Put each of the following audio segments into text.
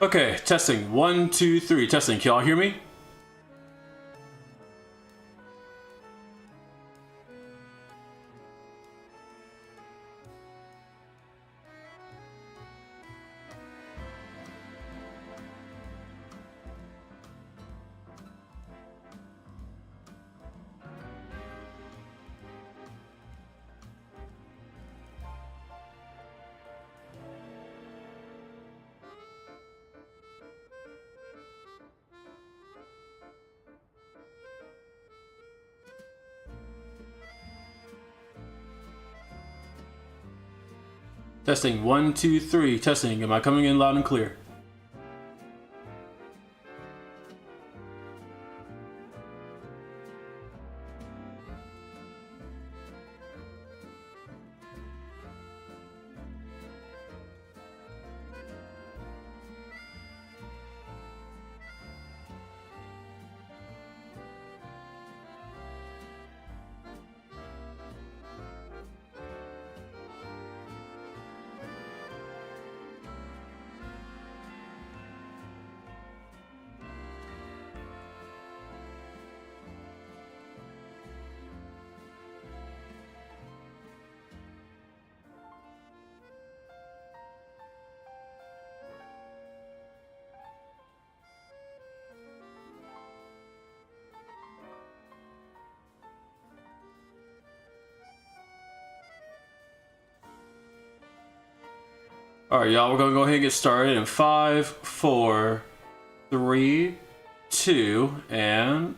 Okay, testing. 1, 2, 3. Testing. Can y'all hear me? Testing. 1, 2, 3. Testing. Am I coming in loud and clear? Alright, y'all, we're gonna go ahead and get started in 5, 4, 3, 2, and...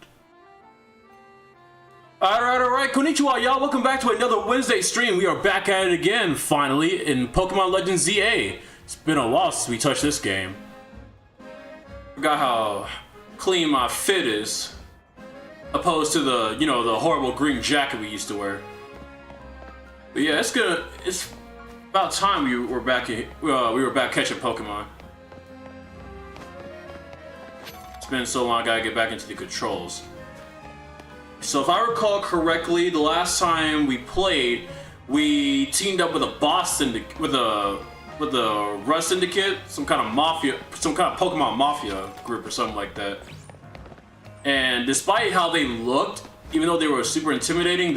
Alright, konnichiwa, y'all. Welcome back to another Wednesday stream. We are back at it again, finally, in Pokemon Legends ZA. It's been a while since we touched this game. Forgot how clean my fit is, opposed to the, you know, the horrible green jacket we used to wear. But yeah, it's about time we were back catching Pokemon. It's been so long, I gotta get back into the controls. So if I recall correctly, the last time we played, we teamed up with a boss syndicate, with a Rust Syndicate, some kind of Pokemon mafia group or something like that. And despite how they looked, even though they were super intimidating,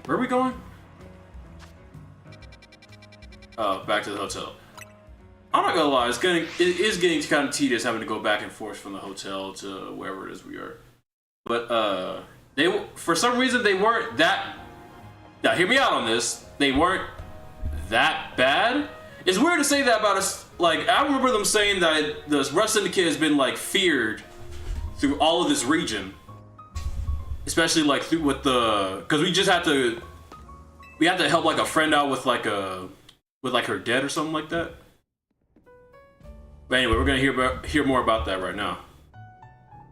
where are we going? Back to the hotel. I'm not gonna lie, it is getting kind of tedious having to go back and forth from the hotel to wherever it is we are. But for some reason they weren't that. Now hear me out on this. They weren't that bad. It's weird to say that about us. Like, I remember them saying that the Rust Syndicate has been like feared through all of this region, especially like because we just had to help like a friend out with like her dead or something like that. But anyway, we're gonna hear more about that right now.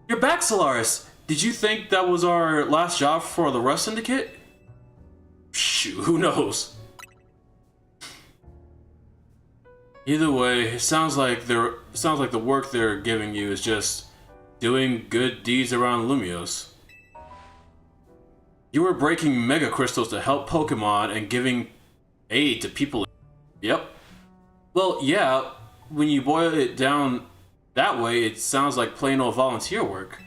You're back, Solaris. Did you think that was our last job for the Rust Syndicate? Shoot, who knows? Either way, it sounds like the work they're giving you is just doing good deeds around Lumios. You were breaking mega crystals to help Pokemon and giving aid to people. Yep. Well, yeah, when you boil it down that way, it sounds like plain old volunteer work.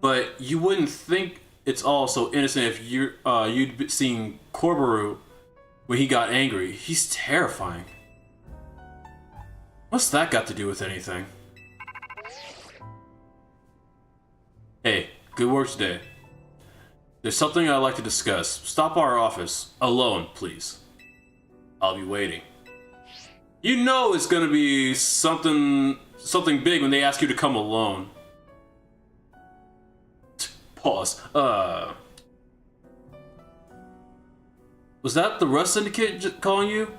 But you wouldn't think it's all so innocent if you'd seen Corberu when he got angry. He's terrifying. What's that got to do with anything? Hey, good work today. There's something I'd like to discuss. Stop by our office. Alone, please. I'll be waiting. You know it's gonna be something big when they ask you to come alone. Pause. Was that the Rust Syndicate calling you?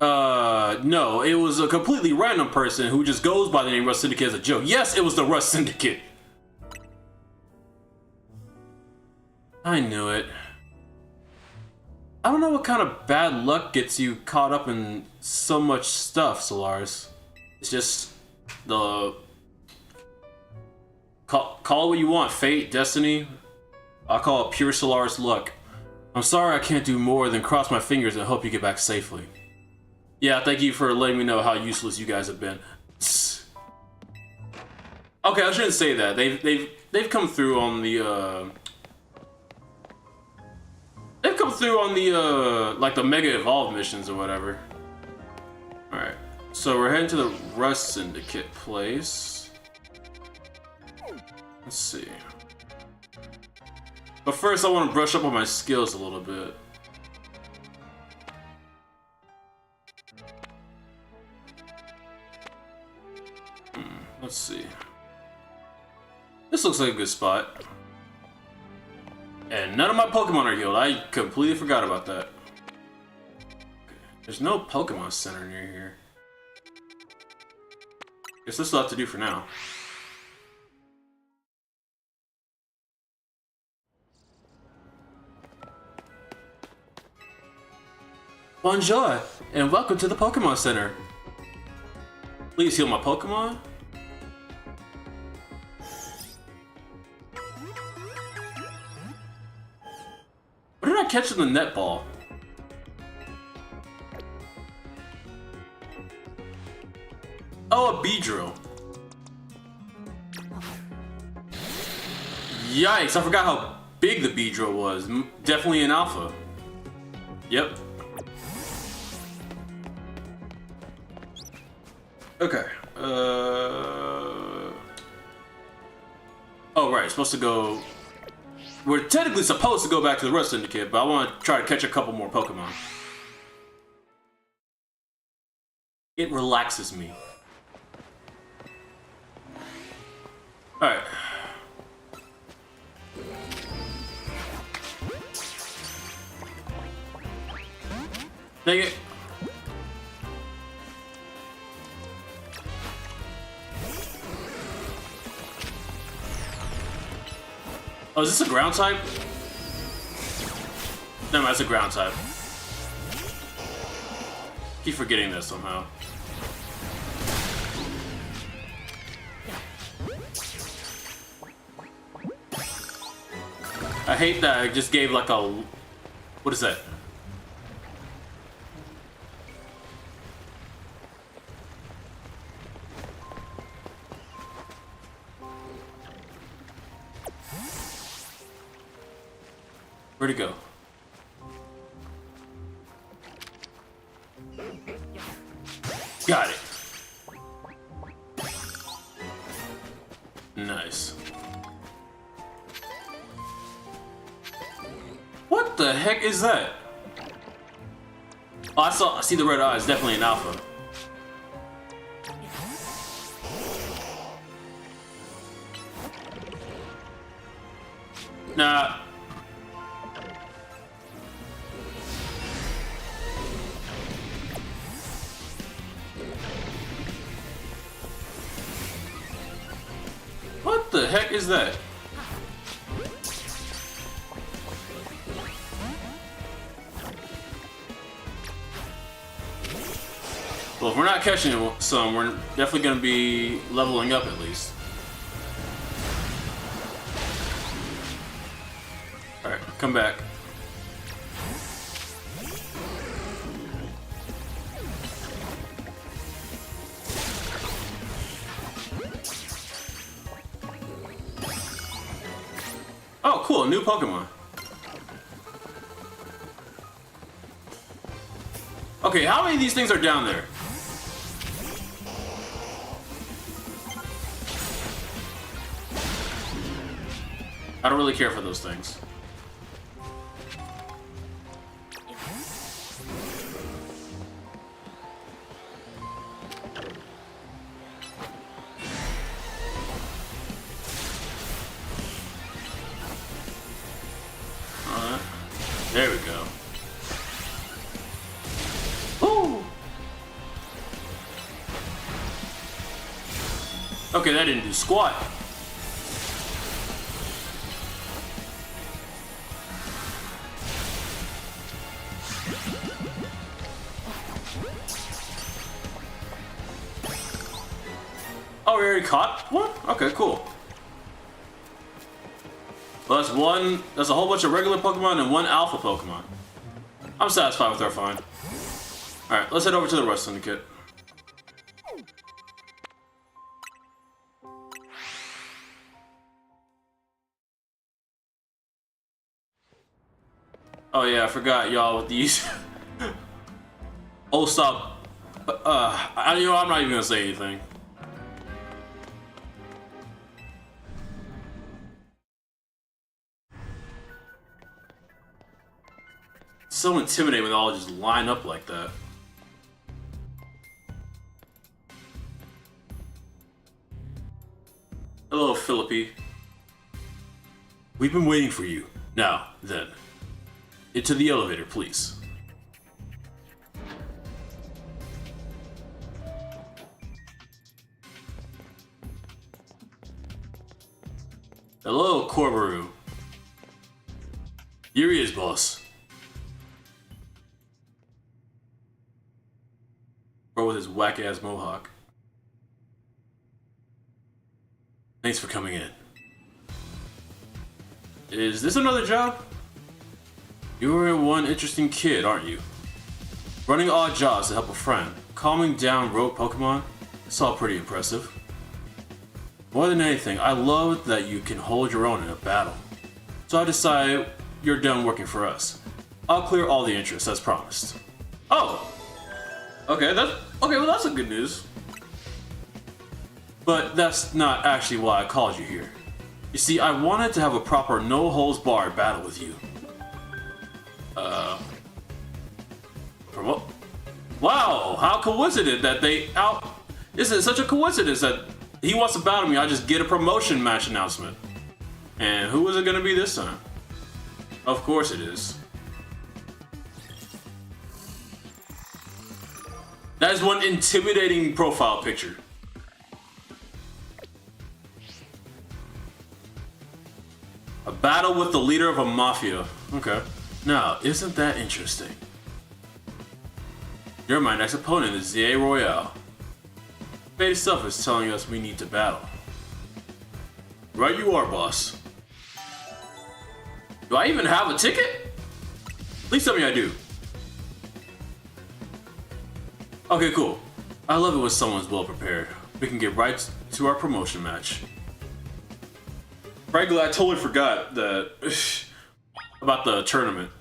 No, it was a completely random person who just goes by the name Rust Syndicate as a joke. Yes, it was the Rust Syndicate. I knew it. I don't know what kind of bad luck gets you caught up in so much stuff, Solaris. It's just the... Call it what you want, fate, destiny. I'll call it pure Solaris luck. I'm sorry I can't do more than cross my fingers and hope you get back safely. Yeah, thank you for letting me know how useless you guys have been. Okay, I shouldn't say that. They've come through on the they've come through on the like the Mega Evolve missions or whatever. All right, so we're heading to the Rust Syndicate place. Let's see. But first, I want to brush up on my skills a little bit. Let's see. This looks like a good spot. And none of my Pokemon are healed. I completely forgot about that. There's no Pokemon Center near here. Guess this will have to do for now. Bonjour, and welcome to the Pokemon Center. Please heal my Pokemon. What did I catch in the netball? Oh, a Beedrill. Yikes, I forgot how big the Beedrill was. Definitely an alpha. Yep. Okay. Oh, right. Supposed to go. We're technically supposed to go back to the Rust Syndicate, but I want to try to catch a couple more Pokemon. It relaxes me. Alright. Dang it. Oh, is this a ground type? No, that's a ground type. Keep forgetting this somehow. I hate that I just gave like a... What is that? Where'd it go? Got it. Nice. What the heck is that? Oh, I see the red eyes. Definitely an alpha. Nah. What the heck is that? Well, if we're not catching some, we're definitely going to be leveling up at least. Alright, come back. Oh, cool, new Pokemon. Okay, how many of these things are down there? I don't really care for those things. There we go. Woo! Okay, that didn't do squat. Oh, we already caught one? Okay, cool. Well, that's a whole bunch of regular Pokemon and one alpha Pokemon. I'm satisfied with our find. Alright, let's head over to the Rust Syndicate. Oh yeah, I forgot y'all with these. Oh stop. You know, I'm not even gonna say anything. It's so intimidating when they all just line up like that. Hello, Philippi. We've been waiting for you. Now, then. Into the elevator, please. Hello, Corbaru. Here he is, boss. Bro with his whack-ass mohawk. Thanks for coming in. Is this another job? You're one interesting kid, aren't you? Running odd jobs to help a friend, calming down rogue Pokémon, it's all pretty impressive. More than anything, I love that you can hold your own in a battle. So I decided you're done working for us. I'll clear all the interests as promised. Oh! Okay, well that's a good news. But that's not actually why I called you here. You see, I wanted to have a proper no-holds-barred battle with you. Wow, how coincident that This is such a coincidence that he wants to battle me. I just get a promotion match announcement. And who is it gonna be this time? Of course it is. That is one intimidating profile picture. A battle with the leader of a mafia. Okay. Now, isn't that interesting? You're my next opponent in ZA Royale. Fate itself is telling us we need to battle. Right you are, boss. Do I even have a ticket? Please tell me I do. Okay, cool. I love it when someone's well prepared. We can get right to our promotion match. Frankly, I totally forgot that about the tournament.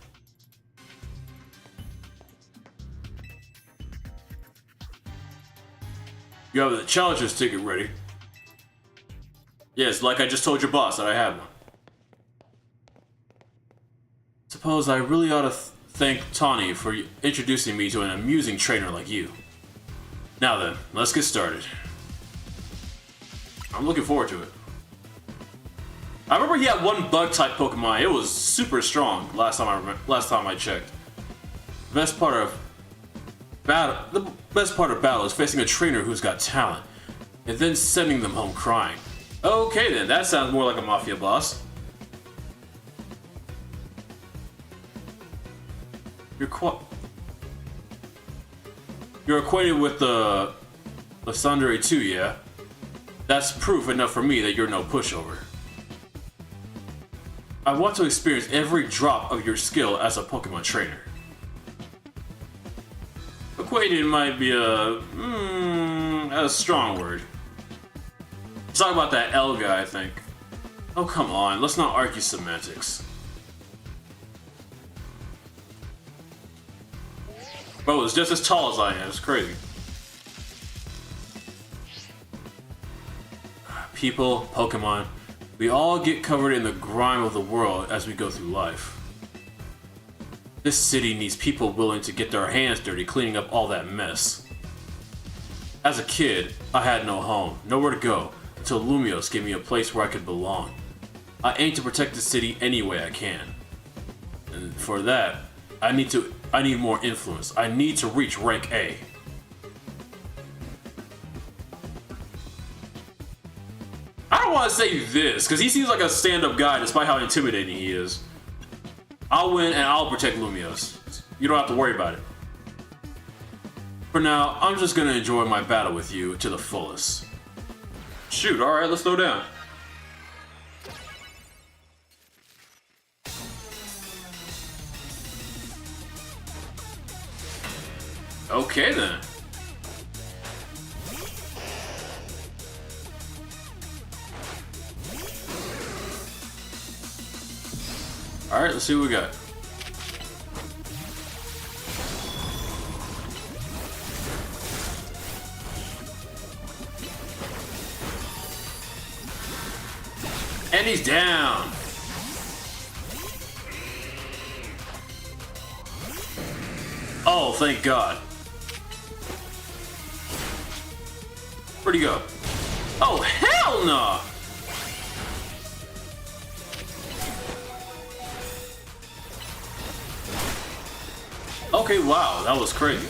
You have the challenger's ticket ready. Yes, like I just told your boss that I had one. Suppose I really ought to thank Tawny for introducing me to an amusing trainer like you. Now then, let's get started. I'm looking forward to it. I remember he had one bug-type Pokemon. It was super strong last time I checked. The best part of battle is facing a trainer who's got talent, and then sending them home crying. Okay then, that sounds more like a mafia boss. You're acquainted with the Tsundere too, yeah? That's proof enough for me that you're no pushover. I want to experience every drop of your skill as a Pokemon trainer. Acquainted might be a strong word. Let's talk about that L guy, I think. Oh, come on, let's not argue semantics. Bro, it's just as tall as I am, it's crazy. People, Pokemon, we all get covered in the grime of the world as we go through life. This city needs people willing to get their hands dirty cleaning up all that mess. As a kid, I had no home, nowhere to go, until Lumiose gave me a place where I could belong. I aim to protect the city any way I can. And for that, I need more influence. I need to reach rank A. I don't want to say this, because he seems like a stand-up guy despite how intimidating he is. I'll win and I'll protect Lumiose. You don't have to worry about it. For now, I'm just gonna enjoy my battle with you to the fullest. Shoot, alright, let's slow down. Okay then. Alright, let's see what we got. And he's down. Oh, thank God. Where'd he go? Oh, hell no! Okay, wow, that was crazy.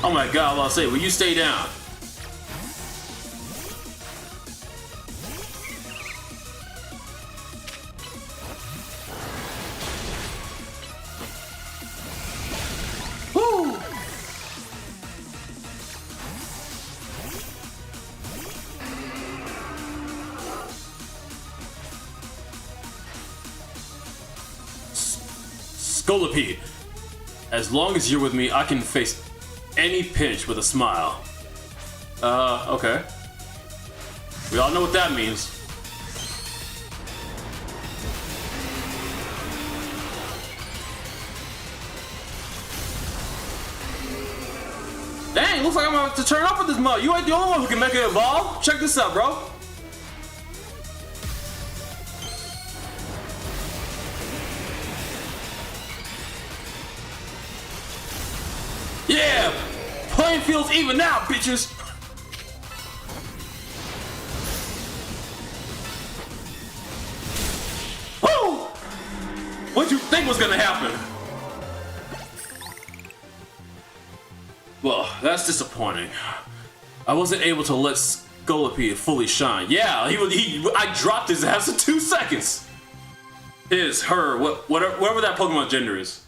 Oh my God, I'll say, will you stay down? Woo! Scolipede, as long as you're with me, I can face any pinch with a smile. Okay. We all know what that means. Dang, looks like I'm about to turn up with this mud. You ain't the only one who can make it evolve. Check this out, bro. Yeah! Playing field's even now, bitches! Woo! What'd you think was gonna happen? Well, that's disappointing. I wasn't able to let Scolipede fully shine. Yeah, I dropped his ass in 2 seconds! His, her, whatever that Pokemon gender is.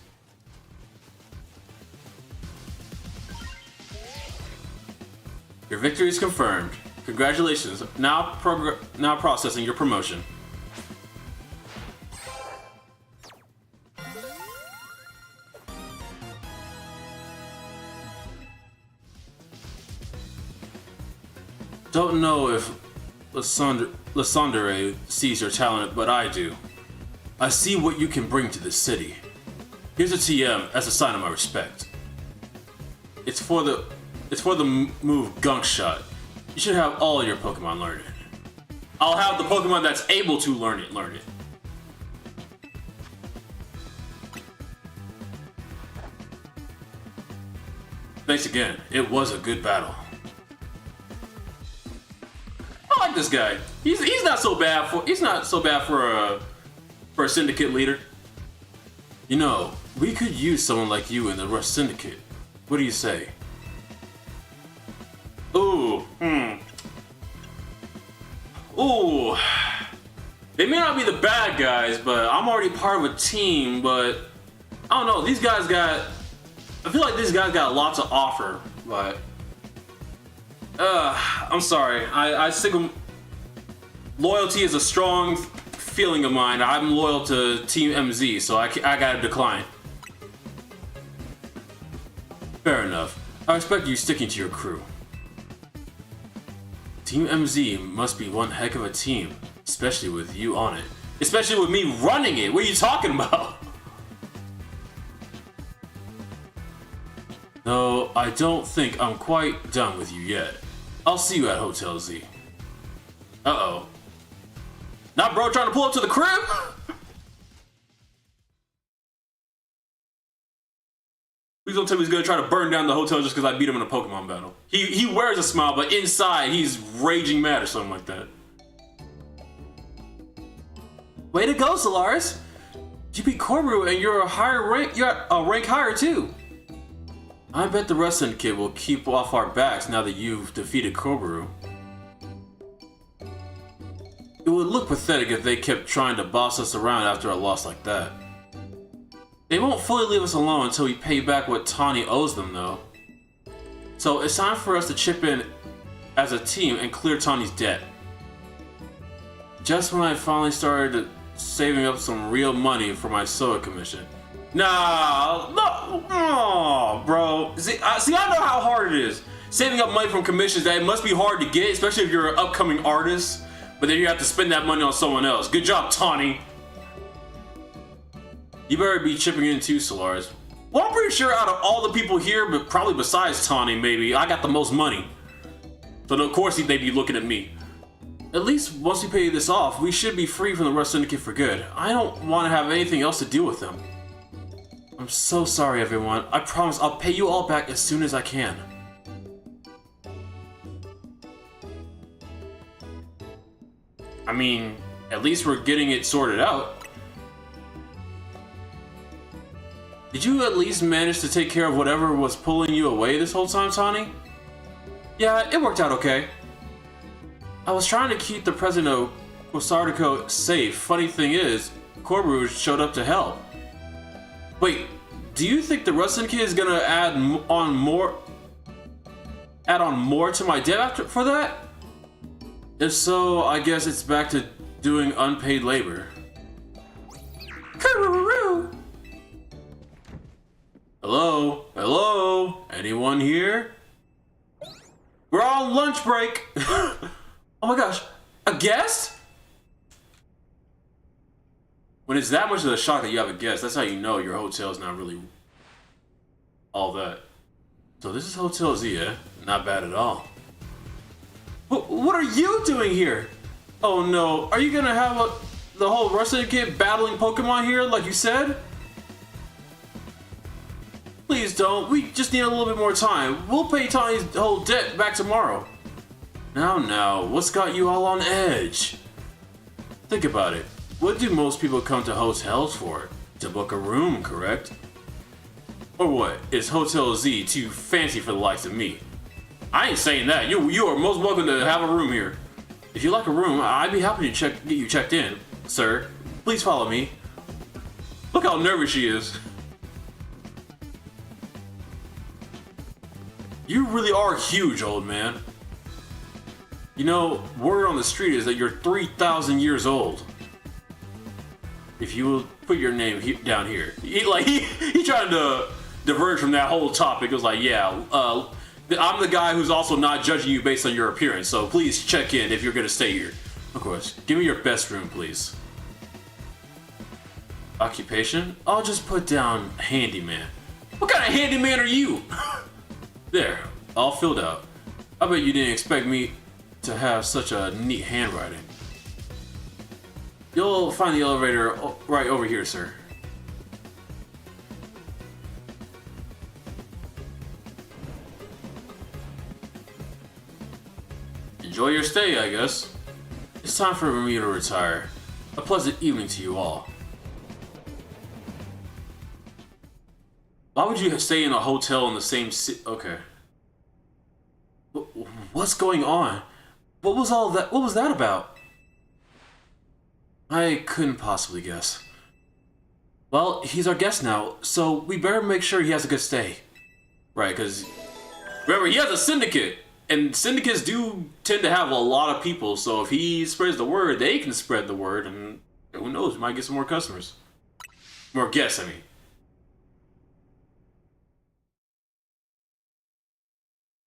Your victory is confirmed. Congratulations. Now processing your promotion. Don't know if Lysandre sees your talent, but I do. I see what you can bring to this city. Here's a TM as a sign of my respect. It's for the move Gunk Shot. You should have all your Pokemon learn it. I'll have the Pokemon that's able to learn it. Thanks again. It was a good battle. I like this guy. He's not so bad for a syndicate leader. You know, we could use someone like you in the Rust Syndicate. What do you say? Ooh, Ooh. They may not be the bad guys, but I'm already part of a team, but I don't know, I feel like these guys got a lot to offer, but I'm sorry. I stick with loyalty is a strong feeling of mine. I'm loyal to Team MZ, so I gotta decline. Fair enough. I respect you sticking to your crew. Team MZ must be one heck of a team, especially with you on it. Especially with me running it. What are you talking about? No, I don't think I'm quite done with you yet. I'll see you at Hotel Z. Uh-oh. Not bro trying to pull up to the crib? Please don't tell me he's gonna try to burn down the hotel just because I beat him in a Pokemon battle. He wears a smile, but inside he's raging mad or something like that. Way to go, Solaris! You beat Corbu and you're a rank higher too. I bet the Rust Syndicate will keep off our backs now that you've defeated Corbu. It would look pathetic if they kept trying to boss us around after a loss like that. They won't fully leave us alone until we pay back what Tawny owes them, though. So it's time for us to chip in as a team and clear Tawny's debt. Just when I finally started saving up some real money for my soda commission. Nah, no, oh, bro. See, I know how hard it is. Saving up money from commissions, that it must be hard to get, especially if you're an upcoming artist. but then you have to spend that money on someone else. Good job, Tawny. You better be chipping in too, Solaris. Well, I'm pretty sure out of all the people here, but probably besides Tawny, maybe, I got the most money. So of course they'd be looking at me. At least once we pay this off, we should be free from the Rust Syndicate for good. I don't want to have anything else to do with them. I'm so sorry, everyone. I promise I'll pay you all back as soon as I can. I mean, at least we're getting it sorted out. Did you at least manage to take care of whatever was pulling you away this whole time, Tawny? Yeah, it worked out okay. I was trying to keep the president of Quasardico safe. Funny thing is, Corbu showed up to help. Wait, do you think the Rust Syndicate is gonna add on more to my debt for that? If so, I guess it's back to doing unpaid labor. Hello? Hello? Anyone here? We're on lunch break! Oh my gosh, a guest? When it's that much of a shock that you have a guest, that's how you know your hotel's not really all that. So this is Hotel Z, eh? Not bad at all. What are you doing here? Oh no, are you gonna have the whole Rust Syndicate battling Pokemon here like you said? Please don't, we just need a little bit more time. We'll pay Tawny's whole debt back tomorrow. Now, what's got you all on edge? Think about it. What do most people come to hotels for? To book a room, correct? Or what? Is Hotel Z too fancy for the likes of me? I ain't saying that. You are most welcome to have a room here. If you like a room, I'd be happy to get you checked in, sir. Please follow me. Look how nervous she is. You really are huge, old man. You know, word on the street is that you're 3,000 years old. If you will put your name down here. He trying to diverge from that whole topic. It was like, yeah, I'm the guy who's also not judging you based on your appearance, so please check in if you're gonna stay here. Of course. Give me your best room, please. Occupation? I'll just put down handyman. What kind of handyman are you? There, all filled out. I bet you didn't expect me to have such a neat handwriting. You'll find the elevator right over here, sir. Enjoy your stay, I guess. It's time for me to retire. A pleasant evening to you all. Why would you stay in a hotel in the same city? Okay. What's going on? What was all that? What was that about? I couldn't possibly guess. Well, he's our guest now, so we better make sure he has a good stay. Right, because remember, he has a syndicate, and syndicates do tend to have a lot of people, so if he spreads the word, they can spread the word, and who knows, we might get some more customers. More guests, I mean.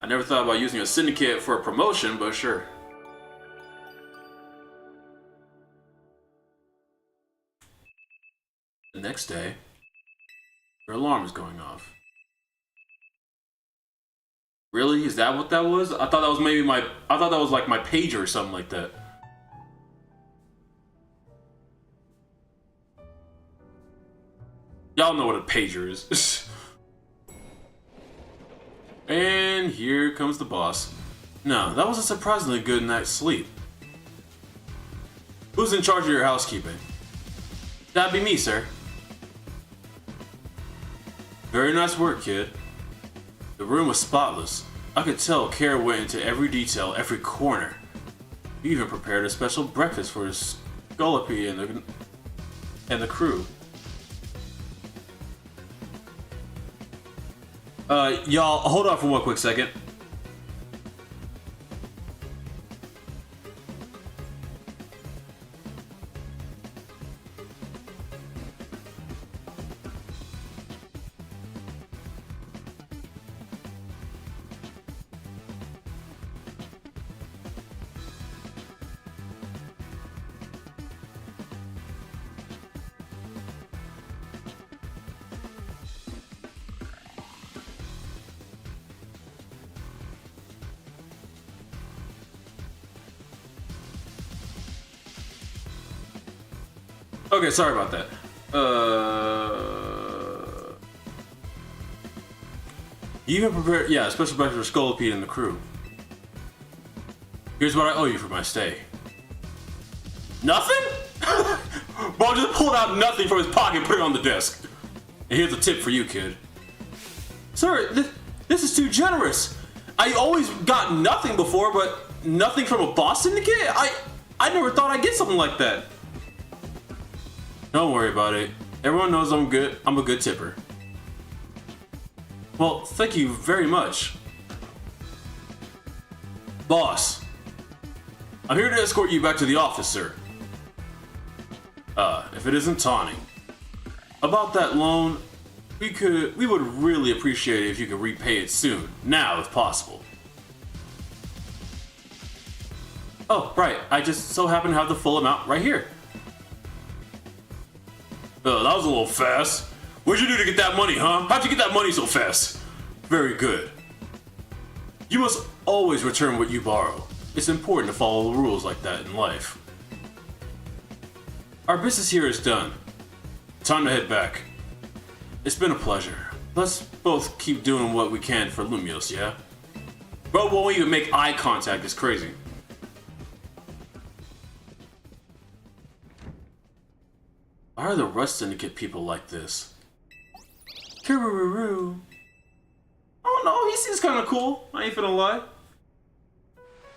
I never thought about using a syndicate for a promotion, but sure. The next day, your alarm is going off. Really? Is that what that was? I thought that was maybe I thought that was like my pager or something like that. Y'all know what a pager is. And here comes the boss. No, that was a surprisingly good night's sleep. Who's in charge of your housekeeping? That'd be me, sir. Very nice work, kid. The room was spotless. I could tell care went into every detail, every corner. You even prepared a special breakfast for Scolopy and the crew. Y'all, hold on for one quick second. Okay, sorry about that. You even prepared, yeah, a special breakfast for Scolipede and the crew. Here's what I owe you for my stay. Nothing? Bro just pulled out nothing from his pocket and put it on the desk. And here's a tip for you, kid. Sir, this is too generous. I always got nothing before, but nothing from a Rust Syndicate? I never thought I'd get something like that. Don't worry about it. Everyone knows I'm good. I'm a good tipper. Well, thank you very much. Boss, I'm here to escort you back to the office, sir. If it isn't taunting. About that loan, we would really appreciate it if you could repay it soon. Now, if possible. Oh, right. I just so happen to have the full amount right here. That was a little fast. What'd you do to get that money, huh? How'd you get that money so fast? Very good. You must always return what you borrow. It's important to follow the rules like that in life. Our business here is done. Time to head back. It's been a pleasure. Let's both keep doing what we can for Lumios, yeah? Bro won't even make eye contact. It's crazy. Why are the Rust Syndicate people like this? Kirururu. Oh no, he seems kind of cool. I ain't finna lie.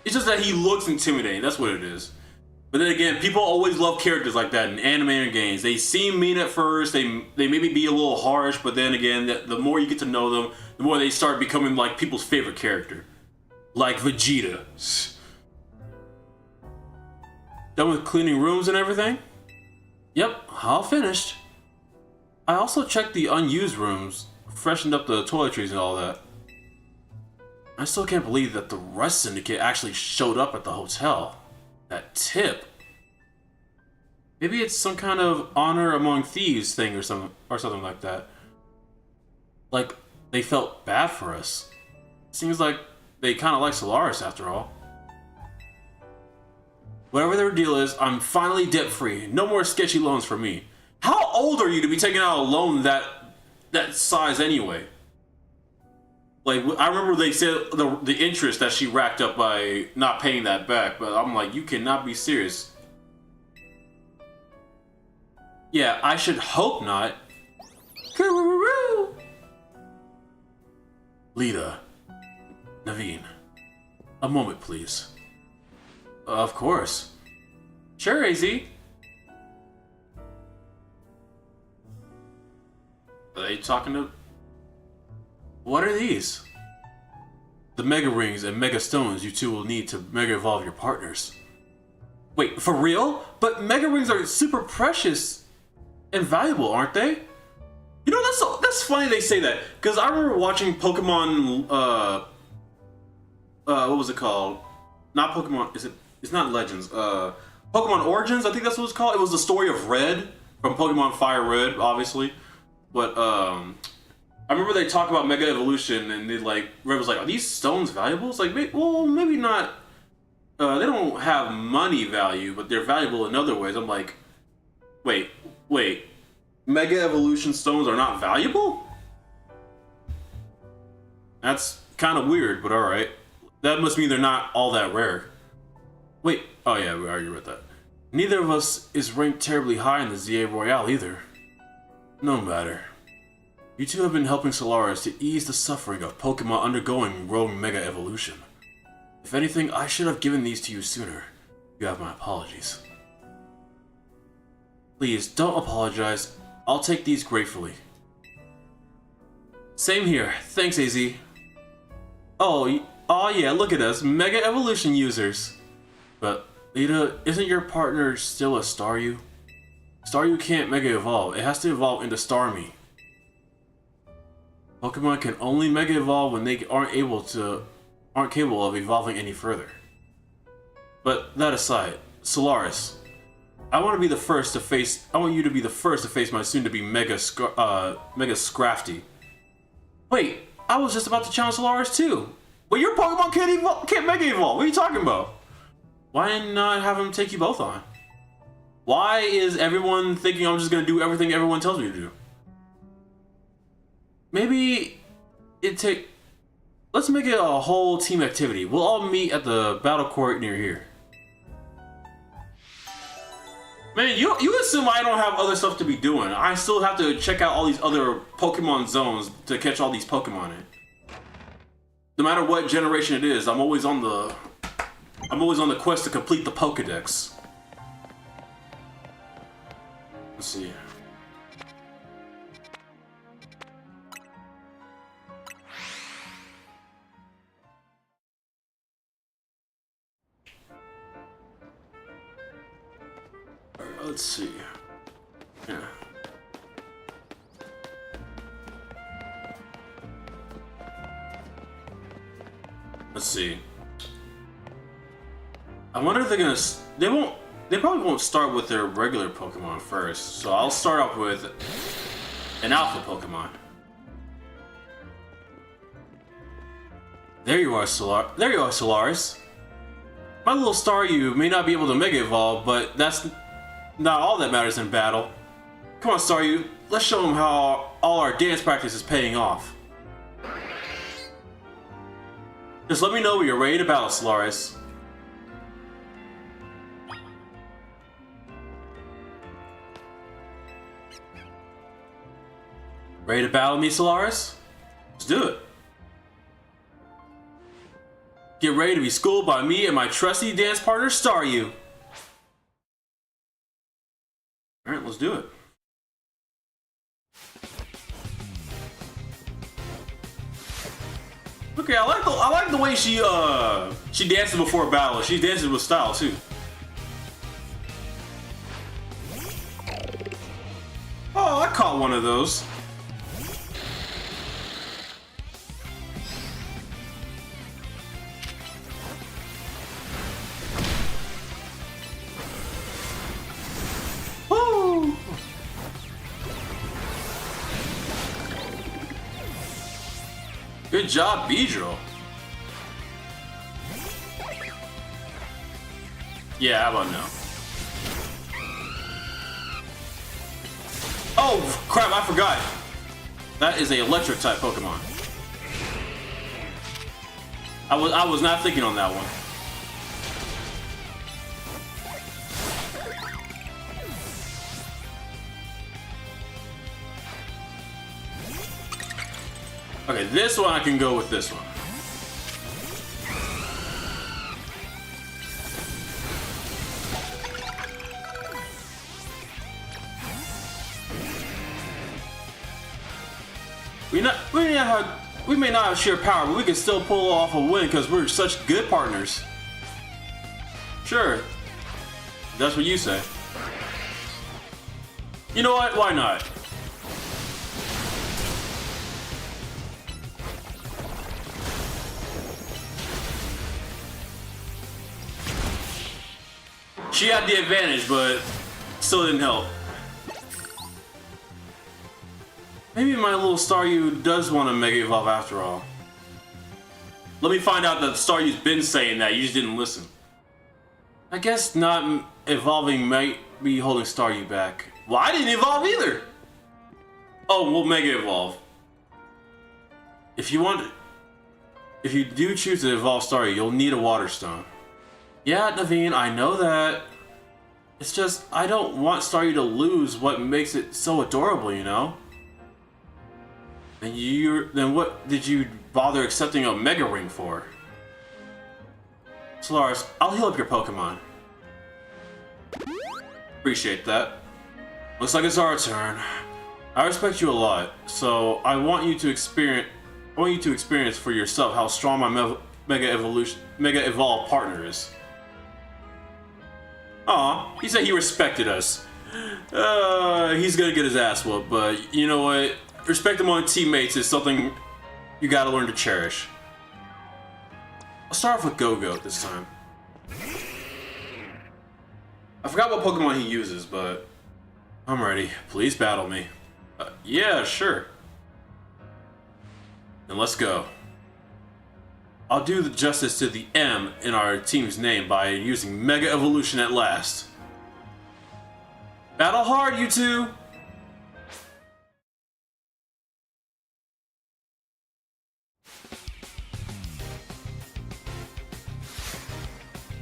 It's just that he looks intimidating. That's what it is. But then again, people always love characters like that in anime and games. They seem mean at first. They maybe be a little harsh, but then again, the more you get to know them, the more they start becoming like people's favorite character. Like Vegeta. Done with cleaning rooms and everything? Yep, all finished. I also checked the unused rooms, freshened up the toiletries and all that. I still can't believe that the Rust Syndicate actually showed up at the hotel. That tip. Maybe it's some kind of honor among thieves thing or something like that. Like they felt bad for us. Seems like they kind of like Solaris after all. Whatever their deal is, I'm finally debt free. No more sketchy loans for me. How old are you to be taking out a loan that size anyway? Like, I remember they said the interest that she racked up by not paying that back, but I'm like, you cannot be serious. Yeah, I should hope not. Lita. Naveen. A moment, please. Of course. Sure, AZ. Are they talking to... What are these? The Mega Rings and Mega Stones you two will need to Mega Evolve your partners. Wait, for real? But Mega Rings are super precious and valuable, aren't they? You know, that's funny they say that. Because I remember watching Pokemon, what was it called? Not Pokemon, it's not Legends. Pokemon Origins, I think that's what it's called. It was the story of Red, from Pokemon Fire Red, obviously. But, I remember they talk about Mega Evolution, and Red was like, are these stones valuable? It's like, well, maybe not. They don't have money value, but they're valuable in other ways. I'm like, wait. Mega Evolution stones are not valuable? That's kind of weird, but alright. That must mean they're not all that rare. Wait, oh yeah, we already read that. Neither of us is ranked terribly high in the ZA Royale either. No matter. You two have been helping Solaris to ease the suffering of Pokemon undergoing rogue Mega Evolution. If anything, I should have given these to you sooner. You have my apologies. Please, don't apologize. I'll take these gratefully. Same here. Thanks, AZ. Oh yeah, look at us, Mega Evolution users. But, Lita, isn't your partner still a Staryu? Staryu can't Mega Evolve. It has to evolve into Starmie. Pokemon can only Mega Evolve when they aren't capable of evolving any further. But that aside, Solaris, I want you to be the first to face my soon-to-be Mega Scrafty. Wait, I was just about to challenge Solaris too. But your Pokemon can't Mega Evolve. What are you talking about? Why not have him take you both on? Why is everyone thinking I'm just gonna do everything everyone tells me to do? Maybe let's make it a whole team activity. We'll all meet at the battle court near here. Man, you assume I don't have other stuff to be doing. I still have to check out all these other Pokemon zones to catch all these Pokemon in. No matter what generation it is, I'm always on the quest to complete the Pokédex. Let's see. Let's see. Yeah. Let's see. I wonder if they're gonna. They probably won't start with their regular Pokemon first. So I'll start off with an Alpha Pokemon. There you are, Solaris. My little Staryu may not be able to Mega Evolve, but that's not all that matters in battle. Come on, Staryu. Let's show him how all our dance practice is paying off. Just let me know when you're ready to battle, Solaris. Ready to battle me, Solaris? Let's do it. Get ready to be schooled by me and my trusty dance partner, Staryu. Alright, let's do it. Okay, I like the way she dances before battle. She dances with style too. Oh, I caught one of those. Woo! Good job, Beedrill. Yeah, how about now? Oh, crap, I forgot. That is a electric type Pokemon. I was not thinking on that one. Okay, this one I can go with this one. We may not have sheer power, but we can still pull off a win because we're such good partners. Sure, that's what you say. You know what? Why not? She had the advantage, but still didn't help. Maybe my little Staryu does want to Mega Evolve after all. Let me find out that Staryu's been saying that, you just didn't listen. I guess not evolving might be holding Staryu back. Well, I didn't evolve either! Oh, we'll Mega Evolve. If you do choose to evolve Staryu, you'll need a Water Stone. Yeah, Naveen, I know that. It's just, I don't want Staryu to lose what makes it so adorable, you know? Then what did you bother accepting a Mega Ring for? Solaris, I'll heal up your Pokemon. Appreciate that. Looks like it's our turn. I respect you a lot, so I want you to experience for yourself how strong my Mega Evolve partner is. Aw, he said he respected us. He's gonna get his ass whooped, but you know what? Respect among teammates is something you gotta learn to cherish. I'll start off with Go-Go this time. I forgot what Pokemon he uses, but I'm ready. Please battle me. Yeah, sure. Then let's go. I'll do the justice to the M in our team's name by using Mega Evolution at last. Battle hard, you two!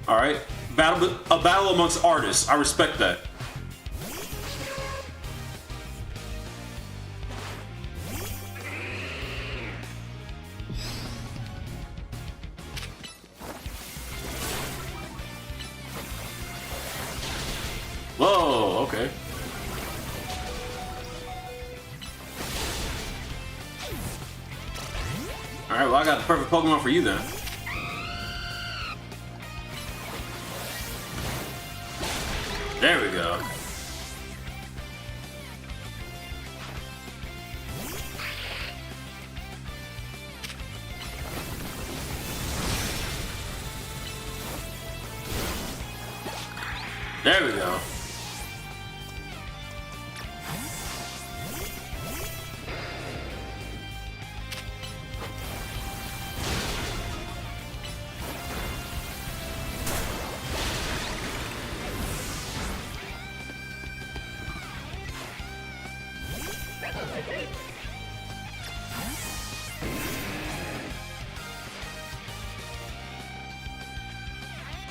Alright. A battle amongst artists. I respect that. Whoa, okay. Alright, well I got the perfect Pokemon for you then. There we go. There we go.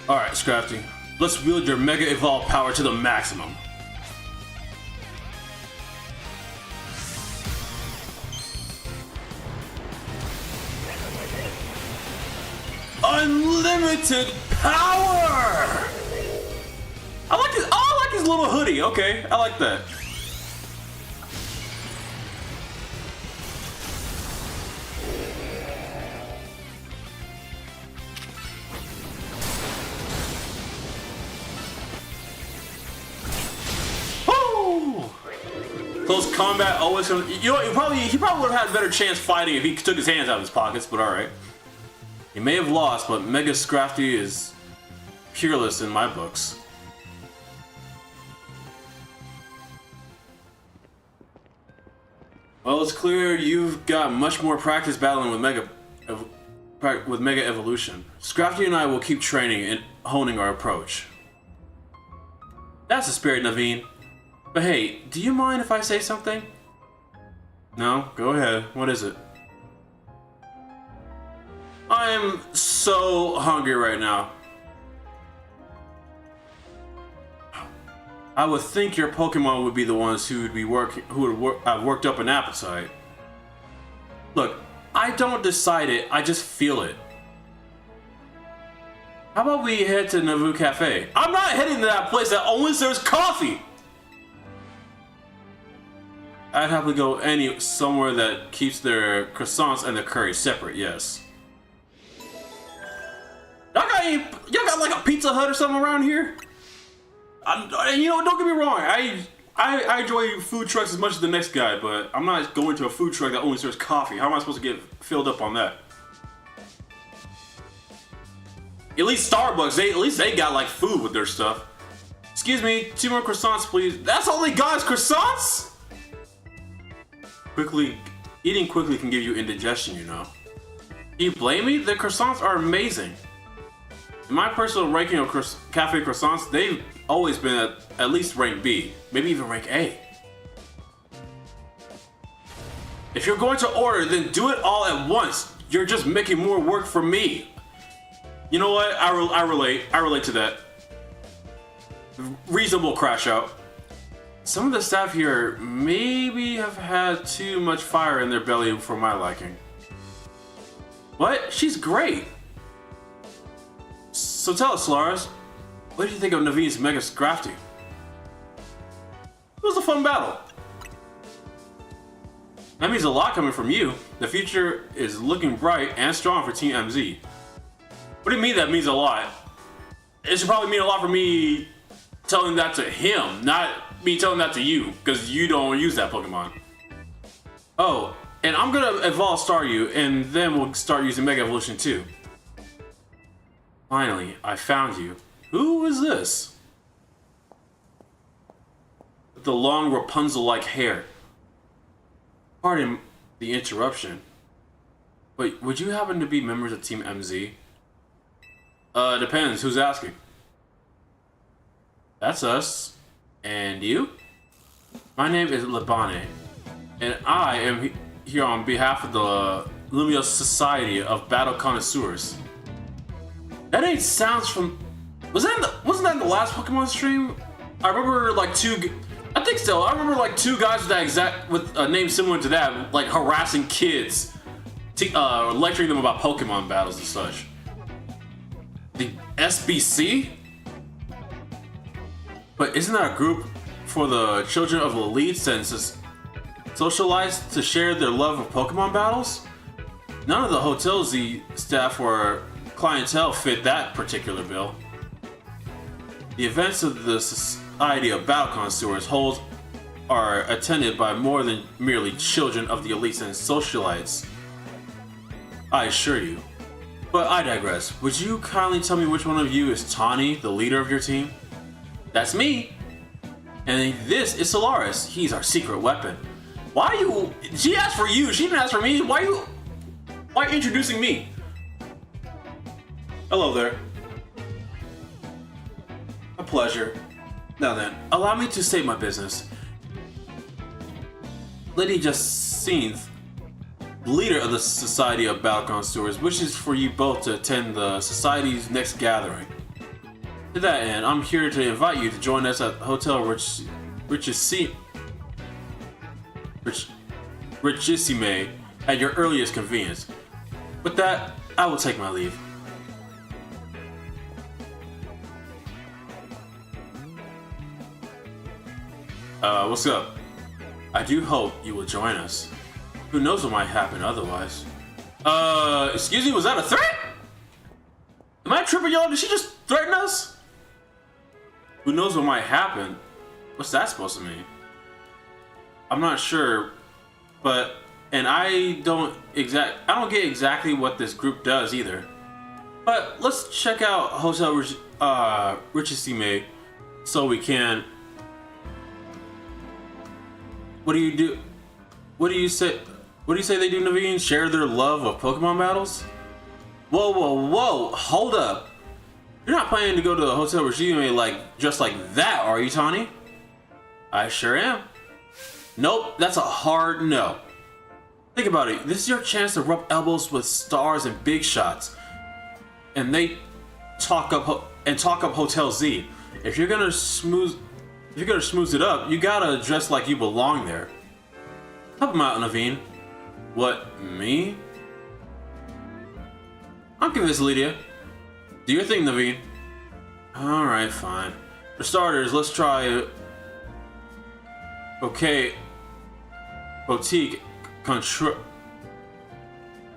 Alright, Scrafty. Let's wield your Mega Evolve power to the maximum. Unlimited power! I like his little hoodie. Okay, I like that. Close combat always comes. You know, he probably would have had a better chance fighting if he took his hands out of his pockets. But all right, he may have lost, but Mega Scrafty is peerless in my books. Well, it's clear you've got much more practice battling with Mega Evolution. Scrafty and I will keep training and honing our approach. That's the spirit, Naveen. But hey, do you mind if I say something? No? Go ahead. What is it? I am so hungry right now. I would think your Pokemon would be the ones who would have worked up an appetite. Look, I don't decide it, I just feel it. How about we head to Nauvoo Cafe? I'm not heading to that place that only serves coffee! I'd happily go somewhere that keeps their croissants and their curry separate, yes. Y'all got like a Pizza Hut or something around here? And you know, don't get me wrong, I enjoy food trucks as much as the next guy, but I'm not going to a food truck that only serves coffee. How am I supposed to get filled up on that? At least Starbucks, at least they got like food with their stuff. Excuse me, 2 more croissants, please. That's all they got is croissants? Eating quickly can give you indigestion, you know. Do you blame me? The croissants are amazing. In my personal ranking of cafe croissants, they've always been at least rank B, maybe even rank A. If you're going to order, then do it all at once. You're just making more work for me. You know what? I relate to that. Reasonable crash out. Some of the staff here maybe have had too much fire in their belly for my liking. What? She's great! So tell us, Lars, what did you think of Naveen's Mega Scrafty? It was a fun battle. That means a lot coming from you. The future is looking bright and strong for Team MZ. What do you mean that means a lot? It should probably mean a lot for me telling that to him, not me telling that to you, because you don't use that Pokemon. Oh, and I'm gonna evolve Staryu, and then we'll start using Mega Evolution too. Finally, I found you. Who is this? With the long Rapunzel-like hair. Pardon the interruption, but would you happen to be members of Team MZ? Depends. Who's asking? That's us. And you? My name is Labane, and I am here on behalf of the Lumio Society of Battle Connoisseurs. That ain't sounds from... wasn't that in the last Pokemon stream? I remember like I think so. I remember like two guys with a name similar to that, like harassing kids, lecturing them about Pokemon battles and such. The SBC? But isn't that a group for the children of elites and socialized to share their love of Pokemon battles? None of the Hotel Z staff or clientele fit that particular bill. The events of the Society of Battle Connoisseurs holds are attended by more than merely children of the elites and socialites, I assure you. But I digress. Would you kindly tell me which one of you is Tawny, the leader of your team? That's me. And this is Solaris. He's our secret weapon. Why are you... She asked for you. She didn't ask for me. Why are you introducing me? Hello there. A pleasure. Now then, allow me to state my business. Lady Justine, leader of the Society of Battle Connoisseurs, wishes for you both to attend the Society's next gathering. To that end, I'm here to invite you to join us at Hotel Richissime at your earliest convenience. With that, I will take my leave. What's up? I do hope you will join us. Who knows what might happen otherwise? Excuse me, was that a threat? Am I tripping, y'all? Did she just threaten us? Who knows what might happen? What's that supposed to mean? I'm not sure, but I don't get exactly what this group does either. But let's check out Hotel Richissime so we can. What do you do? What do you say they do, Naveen? Share their love of Pokemon battles? Whoa, whoa, whoa! Hold up! You're not planning to go to the Hotel Richissime just like that, are you, Tawny? I sure am. Nope, that's a hard no. Think about it. This is your chance to rub elbows with stars and big shots, and they talk up Hotel Z. If you're gonna smooth it up, you gotta dress like you belong there. Help him out, Naveen. What, me? I'm convinced, Lydia. Do your thing, Naveen. Alright, fine. For starters, let's try Boutique Control.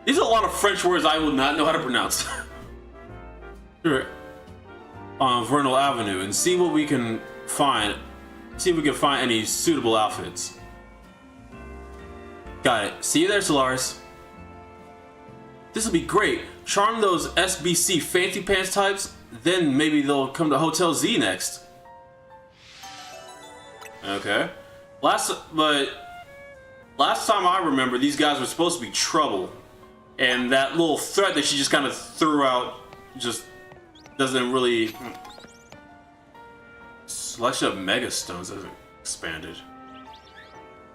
These are a lot of French words I will not know how to pronounce. Sure. On Vernal Avenue and see what we can find. See if we can find any suitable outfits. Got it. See you there, Solaris. This will be great. Charm those SBC fancy pants types, then maybe they'll come to Hotel Z next. Okay. Last time I remember, these guys were supposed to be trouble, and that little threat that she just kind of threw out just doesn't really. Selection of Mega Stones has expanded.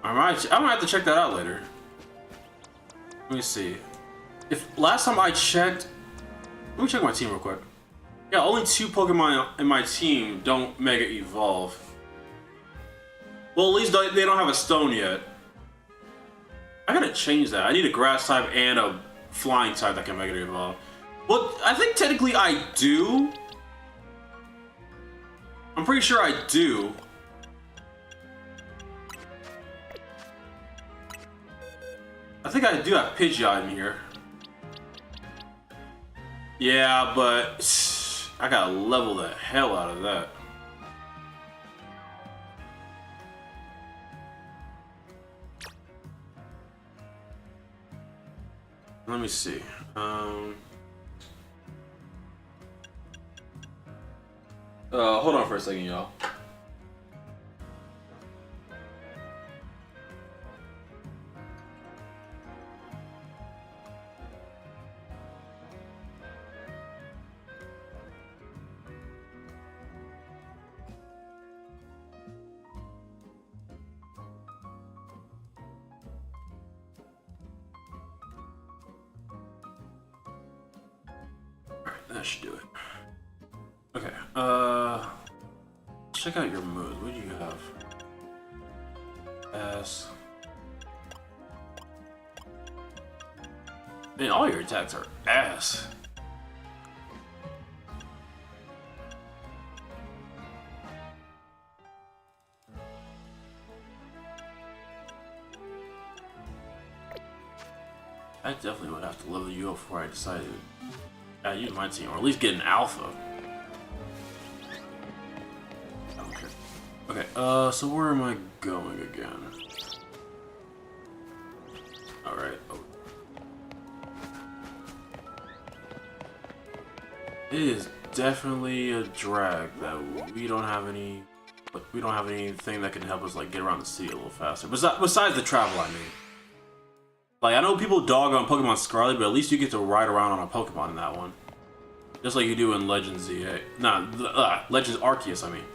I might have to check that out later. Let me see. If last time I checked, let me check my team real quick. Yeah, only 2 Pokemon in my team don't Mega Evolve. Well, at least they don't have a Stone yet. I gotta change that. I need a Grass type and a Flying type that can Mega Evolve. Well, I think technically I do. I'm pretty sure I do. I think I do have Pidgeot in here. Yeah, but I gotta level the hell out of that. Let me see. Hold on for a second, y'all. That should do it. Okay, check out your moves. What do you have? S. Man, all your attacks are ass. I definitely would have to level you up before I decided to use my team, or at least get an alpha. Okay. Okay, so where am I going again? Alright. Oh. It is definitely a drag that we don't have anything that can help us like get around the city a little faster. Besides the travel, I mean. Like, I know people dog on Pokemon Scarlet, but at least you get to ride around on a Pokemon in that one. Just like you do in Legends ZA. Nah, Legends Arceus, I mean.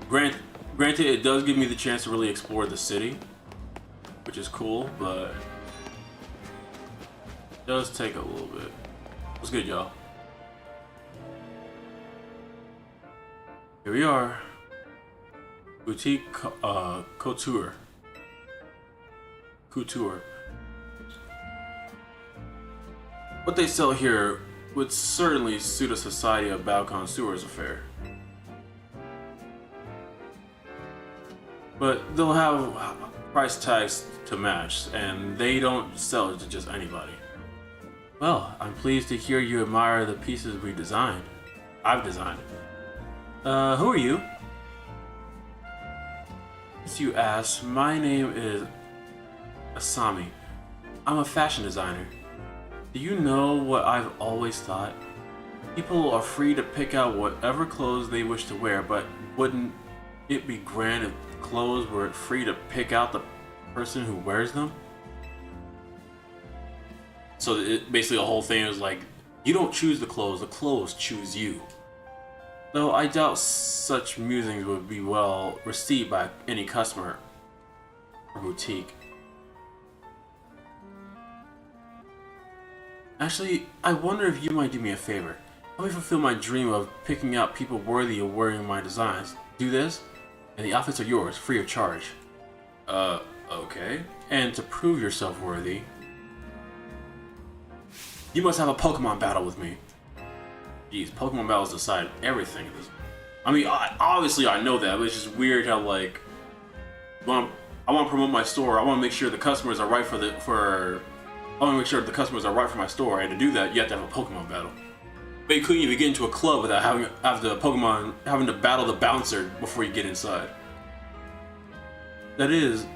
Granted, it does give me the chance to really explore the city, which is cool, but it does take a little bit. What's good, y'all? Here we are. Boutique Couture. What they sell here would certainly suit a society of bow connoisseurs affair. But they'll have price tags to match, and they don't sell it to just anybody. Well, I'm pleased to hear you admire the pieces I've designed. Who are you? As you ask, my name is Asami. I'm a fashion designer. Do you know what I've always thought? People are free to pick out whatever clothes they wish to wear, but wouldn't it be grand if clothes were free to pick out the person who wears them? So basically the whole thing is like, you don't choose the clothes choose you. Though I doubt such musings would be well received by any customer or boutique. Actually, I wonder if you might do me a favor. Help me fulfill my dream of picking out people worthy of wearing my designs. Do this, and the outfits are yours, free of charge. Okay. And to prove yourself worthy, you must have a Pokemon battle with me. Jeez, Pokemon battles decide everything. I mean, obviously I know that, but it's just weird how like, I want to promote my store. I want to make sure the customers are right I want to make sure the customers are right for my store, and to do that, you have to have a Pokemon battle. But you couldn't even get into a club without having to battle the bouncer before you get inside. That is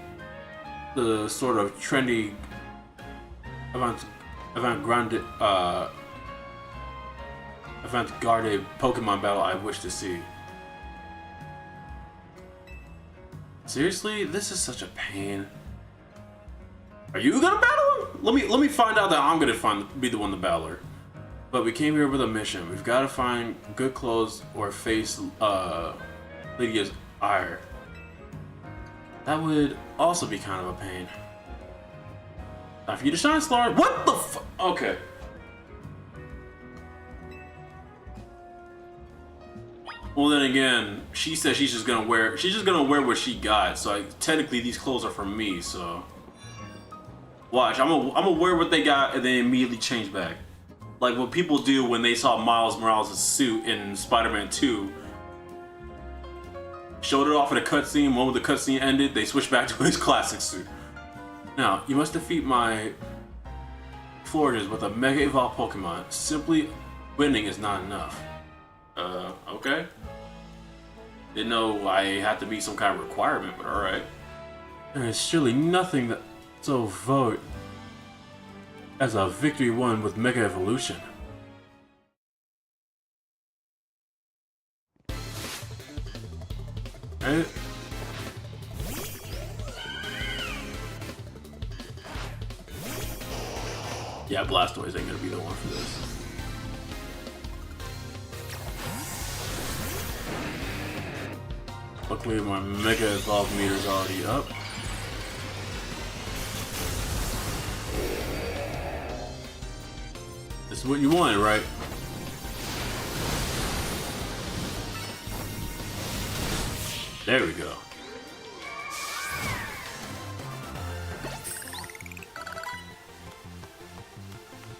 the sort of trendy avant-garde Pokemon battle I wish to see. Seriously, this is such a pain. Are you gonna battle him? Let me find out that I'm gonna be the one to battle her. But we came here with a mission. We've got to find good clothes or face Lydia's ire. That would also be kind of a pain. Time for you to shine, Slar. What the f? Okay. Well, then again, she said she's just gonna wear what she got. So technically, these clothes are for me. So watch, I'm gonna wear what they got and then immediately change back. Like what people do when they saw Miles Morales' suit in Spider-Man 2. Showed it off in a cutscene. The moment the cutscene ended, they switched back to his classic suit. Now, you must defeat my Floridas with a Mega Evolved Pokemon. Simply winning is not enough. Okay. Didn't know I had to be some kind of requirement, but alright. There is surely nothing that so vote as a victory won with Mega Evolution. Right? Yeah, Blastoise ain't gonna be the one for this. Luckily my Mega Evolve meter's already up. This is what you wanted, right? There we go.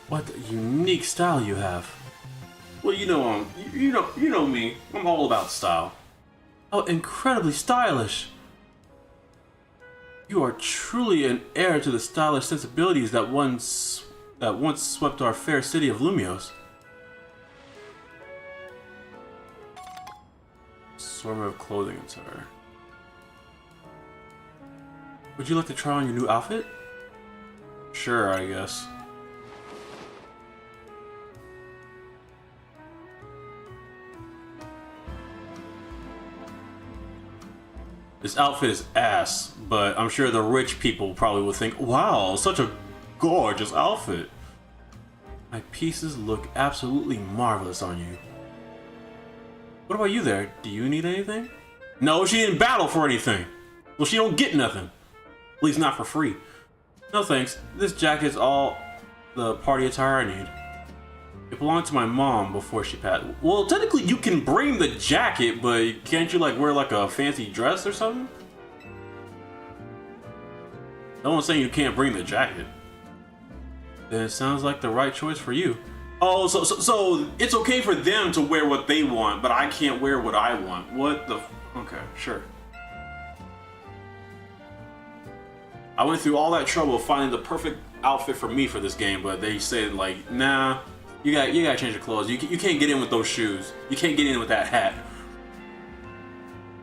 What a unique style you have. Well, you know me. I'm all about style. Oh, incredibly stylish. You are truly an heir to the stylish sensibilities that once swept our fair city of Lumios. Assortment of clothing attire. Would you like to try on your new outfit? Sure, I guess. This outfit is ass, but I'm sure the rich people probably will think, wow, such a gorgeous outfit. My pieces look absolutely marvelous on you. What about you there? Do you need anything? No, she didn't battle for anything. Well, she don't get nothing. At least not for free. No thanks. This jacket's all the party attire I need. It belonged to my mom before she passed. Well, technically you can bring the jacket, but can't you like wear like a fancy dress or something? No one's saying you can't bring the jacket. Then it sounds like the right choice for you. Oh, so it's okay for them to wear what they want, but I can't wear what I want. What the? Okay, sure. I went through all that trouble finding the perfect outfit for me for this game, but they said like, nah. You gotta change your clothes. You can't get in with those shoes. You can't get in with that hat.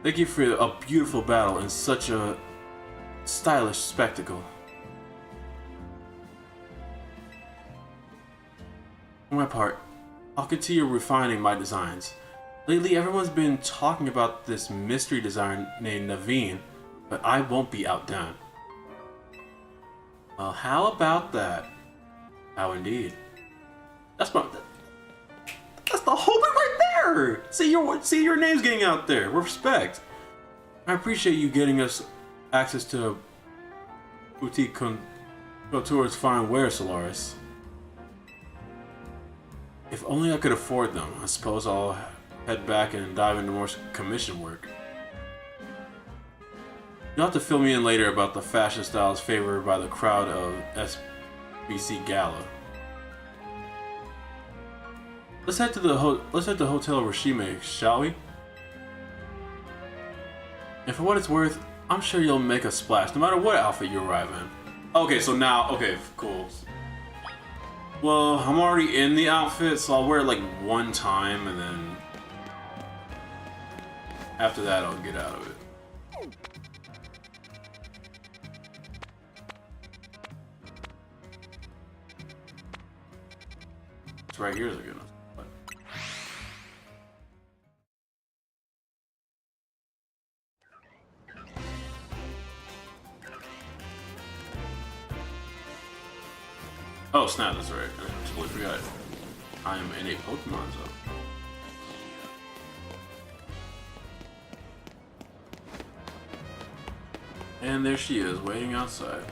Thank you for a beautiful battle and such a stylish spectacle. For my part, I'll continue refining my designs. Lately, everyone's been talking about this mystery designer named Naveen, but I won't be outdone. Well, how about that? How indeed. That's the whole thing right there. See your name's getting out there. Respect. I appreciate you getting us access to boutique couture's fine wear, Solaris. If only I could afford them. I suppose I'll head back and dive into more commission work. You'll have to fill me in later about the fashion styles favored by the crowd of SBC Gala. Let's head to the Hotel Rishime, shall we? And for what it's worth, I'm sure you'll make a splash no matter what outfit you arrive in. Okay, so now, okay, cool. Well, I'm already in the outfit, so I'll wear it like one time, and then after that, I'll get out of it. It's right here is a good one. Oh snap, that's right. I totally forgot. I am in a Pokemon zone. And there she is, waiting outside.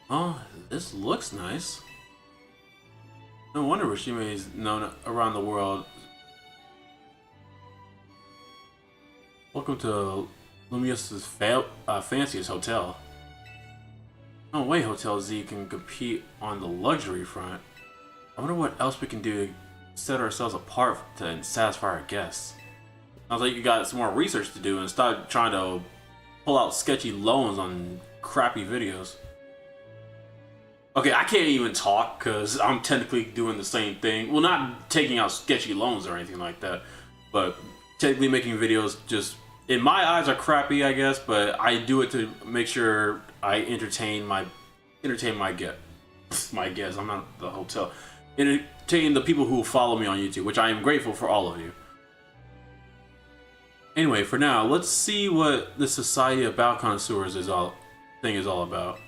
Oh, this looks nice. No wonder Rishime is known around the world. Welcome to Lumios' fanciest hotel. No way Hotel Z can compete on the luxury front. I wonder what else we can do to set ourselves apart to satisfy our guests. Sounds like you got some more research to do and stop trying to pull out sketchy loans on crappy videos. Okay, I can't even talk because I'm technically doing the same thing. Well, not taking out sketchy loans or anything like that, but technically making videos just, in my eyes, are crappy, I guess, but I do it to make sure I entertain my guests. My guests, I'm not the hotel. Entertain the people who follow me on YouTube, which I am grateful for all of you. Anyway, for now, let's see what the Society of Bow Connoisseurs is all about.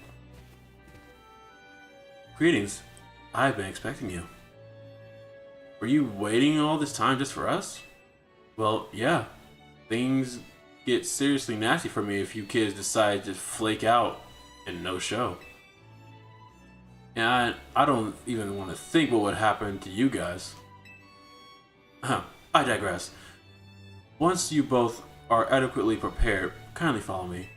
Greetings. I've been expecting you. Were you waiting all this time just for us? Well, yeah. Things get seriously nasty for me if you kids decide to flake out and no show. And I don't even want to think what would happen to you guys. I digress. Once you both are adequately prepared, kindly follow me.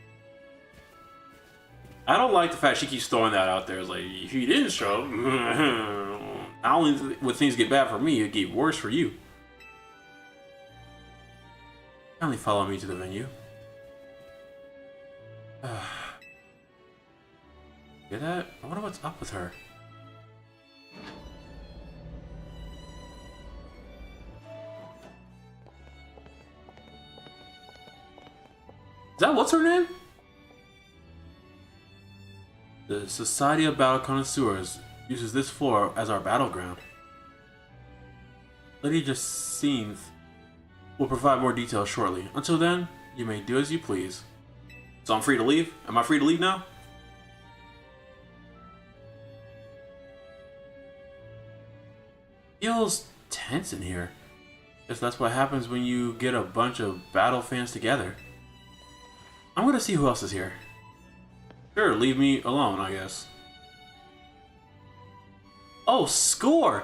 I don't like the fact she keeps throwing that out there. It's like, if you didn't show, not only would things get bad for me, it'd get worse for you. Kindly follow me to the venue. Get that? I wonder what's up with her. Is that what's her name? The Society of Battle Connoisseurs uses this floor as our battleground. Lady Jacinth will provide more details shortly. Until then, you may do as you please. So I'm free to leave? Am I free to leave now? Feels tense in here. Guess that's what happens when you get a bunch of battle fans together. I'm gonna see who else is here. Sure, leave me alone, I guess. Oh, score!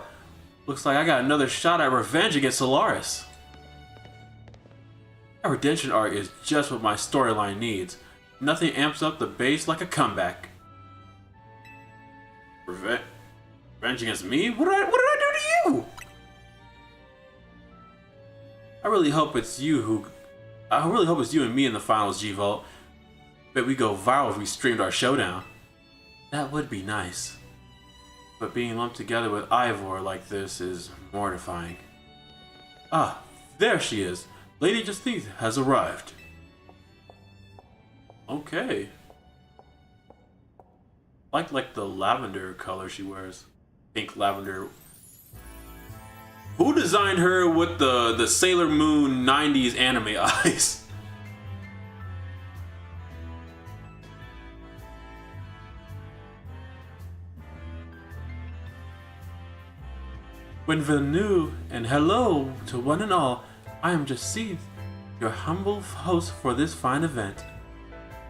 Looks like I got another shot at revenge against Solaris. That redemption arc is just what my storyline needs. Nothing amps up the bass like a comeback. Revenge against me? What did I do to you? I really hope it's you and me in the finals, G-Vault. Bet we go viral if we streamed our showdown. That would be nice. But being lumped together with Ivor like this is mortifying. Ah, there she is. Lady Jacinth has arrived. Okay. Like the lavender color she wears. Pink lavender. Who designed her with the Sailor Moon 90s anime eyes? Bienvenue and hello to one and all. I am Jacinth, your humble host for this fine event.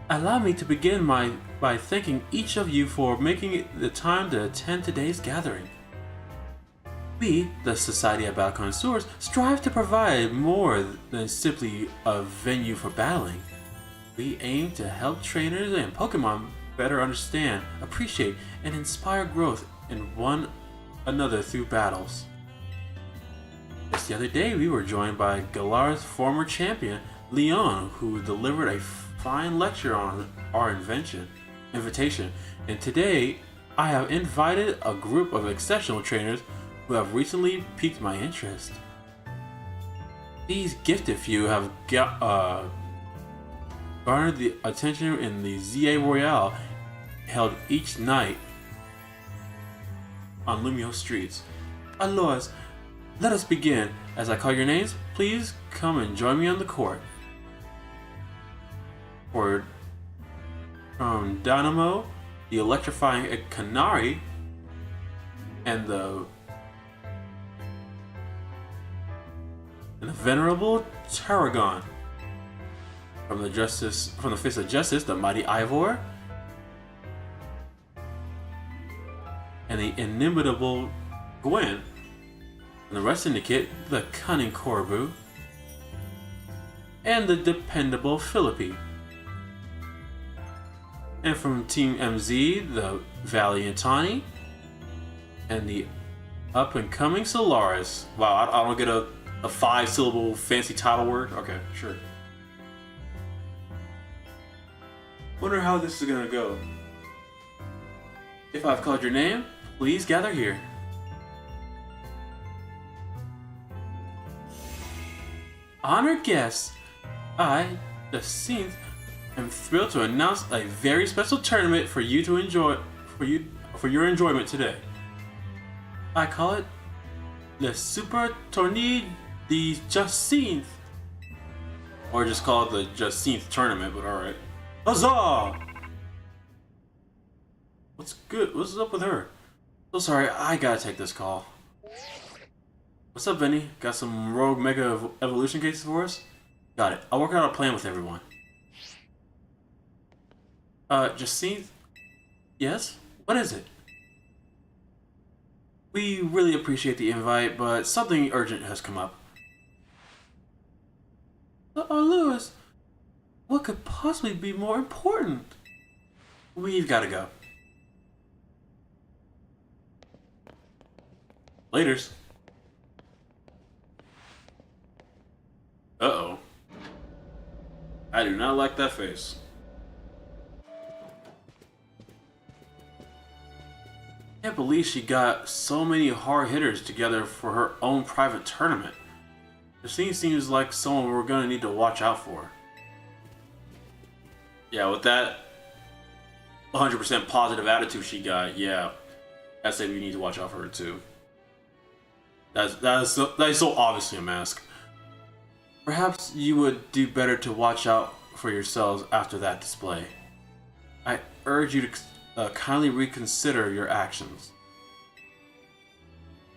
Allow me to begin by thanking each of you for making it the time to attend today's gathering. We, the Society of Battle Connoisseurs, strive to provide more than simply a venue for battling. We aim to help trainers and Pokémon better understand, appreciate, and inspire growth in one another through battles. Just the other day, we were joined by Galar's former champion, Leon, who delivered a fine lecture on our invitation. And today, I have invited a group of exceptional trainers who have recently piqued my interest. These gifted few have garnered the attention in the ZA Royale held each night on Lumio streets. Alois, let us begin. As I call your names, please come and join me on the court. From Dynamo, the electrifying Canary, and the venerable Tarragon. From the Fist of Justice, the mighty Ivor, and the inimitable Gwen. From the Rust Syndicate, the cunning Corbu, and the dependable Philippi. And from Team MZ, the valiant Tani, and the up-and-coming Solaris. Wow, I don't get a 5-syllable fancy title word? Okay, sure. Wonder how this is gonna go. If I've called your name, please gather here. Honored guests, I, Jacinth, am thrilled to announce a very special tournament for you to enjoy, for your enjoyment today. I call it Le Super Tournée de Jacinth, or just call it the Jacinth Tournament. But all right, huzzah! What's good? What's up with her? So sorry, I gotta take this call. What's up, Vinny? Got some rogue mega evolution cases for us? Got it. I'll work out a plan with everyone. Justine? Yes? What is it? We really appreciate the invite, but something urgent has come up. Oh, Lewis, what could possibly be more important? We've got to go. Laters. Uh-oh. I do not like that face. I can't believe she got so many hard hitters together for her own private tournament. The scene seems like someone we're gonna need to watch out for. Yeah, with that 100% positive attitude she got, yeah, I say we need to watch out for her too. That is so obviously a mask. Perhaps you would do better to watch out for yourselves after that display. I urge you to kindly reconsider your actions.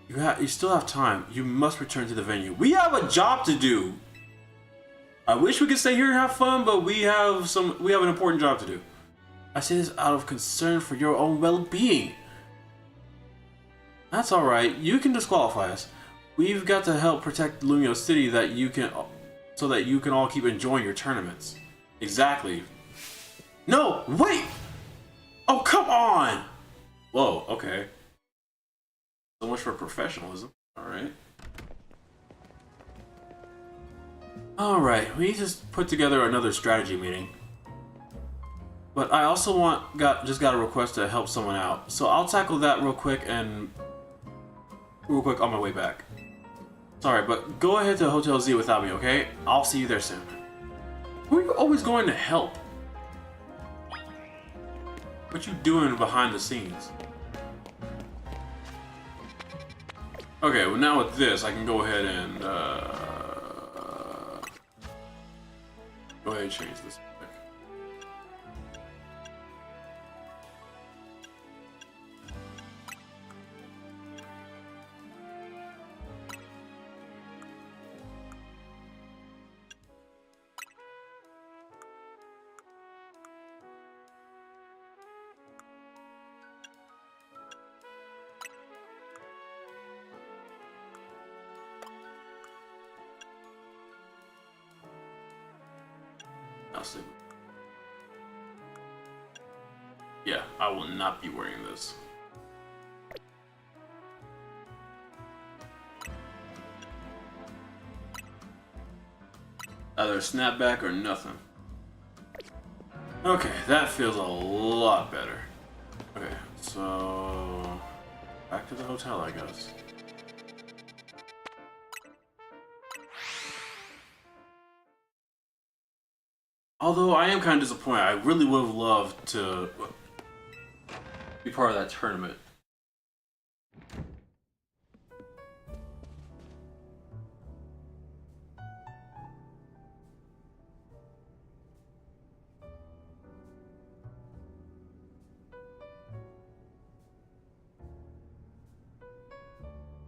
You still have time. You must return to the venue. We have a job to do. I wish we could stay here and have fun, but we have an important job to do. I say this out of concern for your own well-being. That's all right. You can disqualify us. We've got to help protect Lumio City so that you can all keep enjoying your tournaments. Exactly. No, wait! Oh, come on! Whoa, okay. So much for professionalism. Alright. Alright, we need to put together another strategy meeting. But I also just got a request to help someone out. So I'll tackle that real quick on my way back. Sorry, but go ahead to Hotel Z without me, okay? I'll see you there soon. Who are you always going to help? What you doing behind the scenes? Okay, well now with this, I can go ahead and change this. Yeah, I will not be wearing this. Either a snapback or nothing. Okay, that feels a lot better. Okay, so back to the hotel, I guess. Although I am kind of disappointed. I really would have loved to be part of that tournament.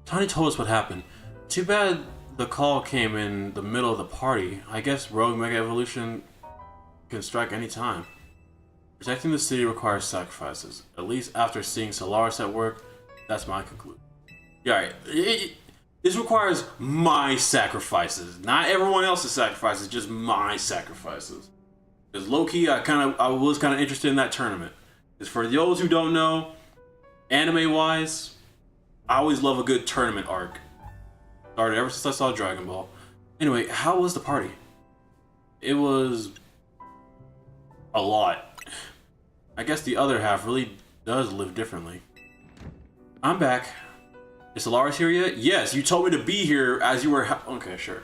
Tony told us what happened. Too bad the call came in the middle of the party. I guess Rogue Mega Evolution can strike any time. Protecting the city requires sacrifices. At least after seeing Solaris at work, that's my conclusion. Yeah, right. This requires my sacrifices, not everyone else's sacrifices, just my sacrifices. Because low-key, I was kind of interested in that tournament. Because for those who don't know, anime-wise, I always love a good tournament arc. Started ever since I saw Dragon Ball. Anyway, how was the party? It was a lot. I guess the other half really does live differently. I'm back. Is Solaris here yet? Yes, you told me to be here as you were. Okay, sure.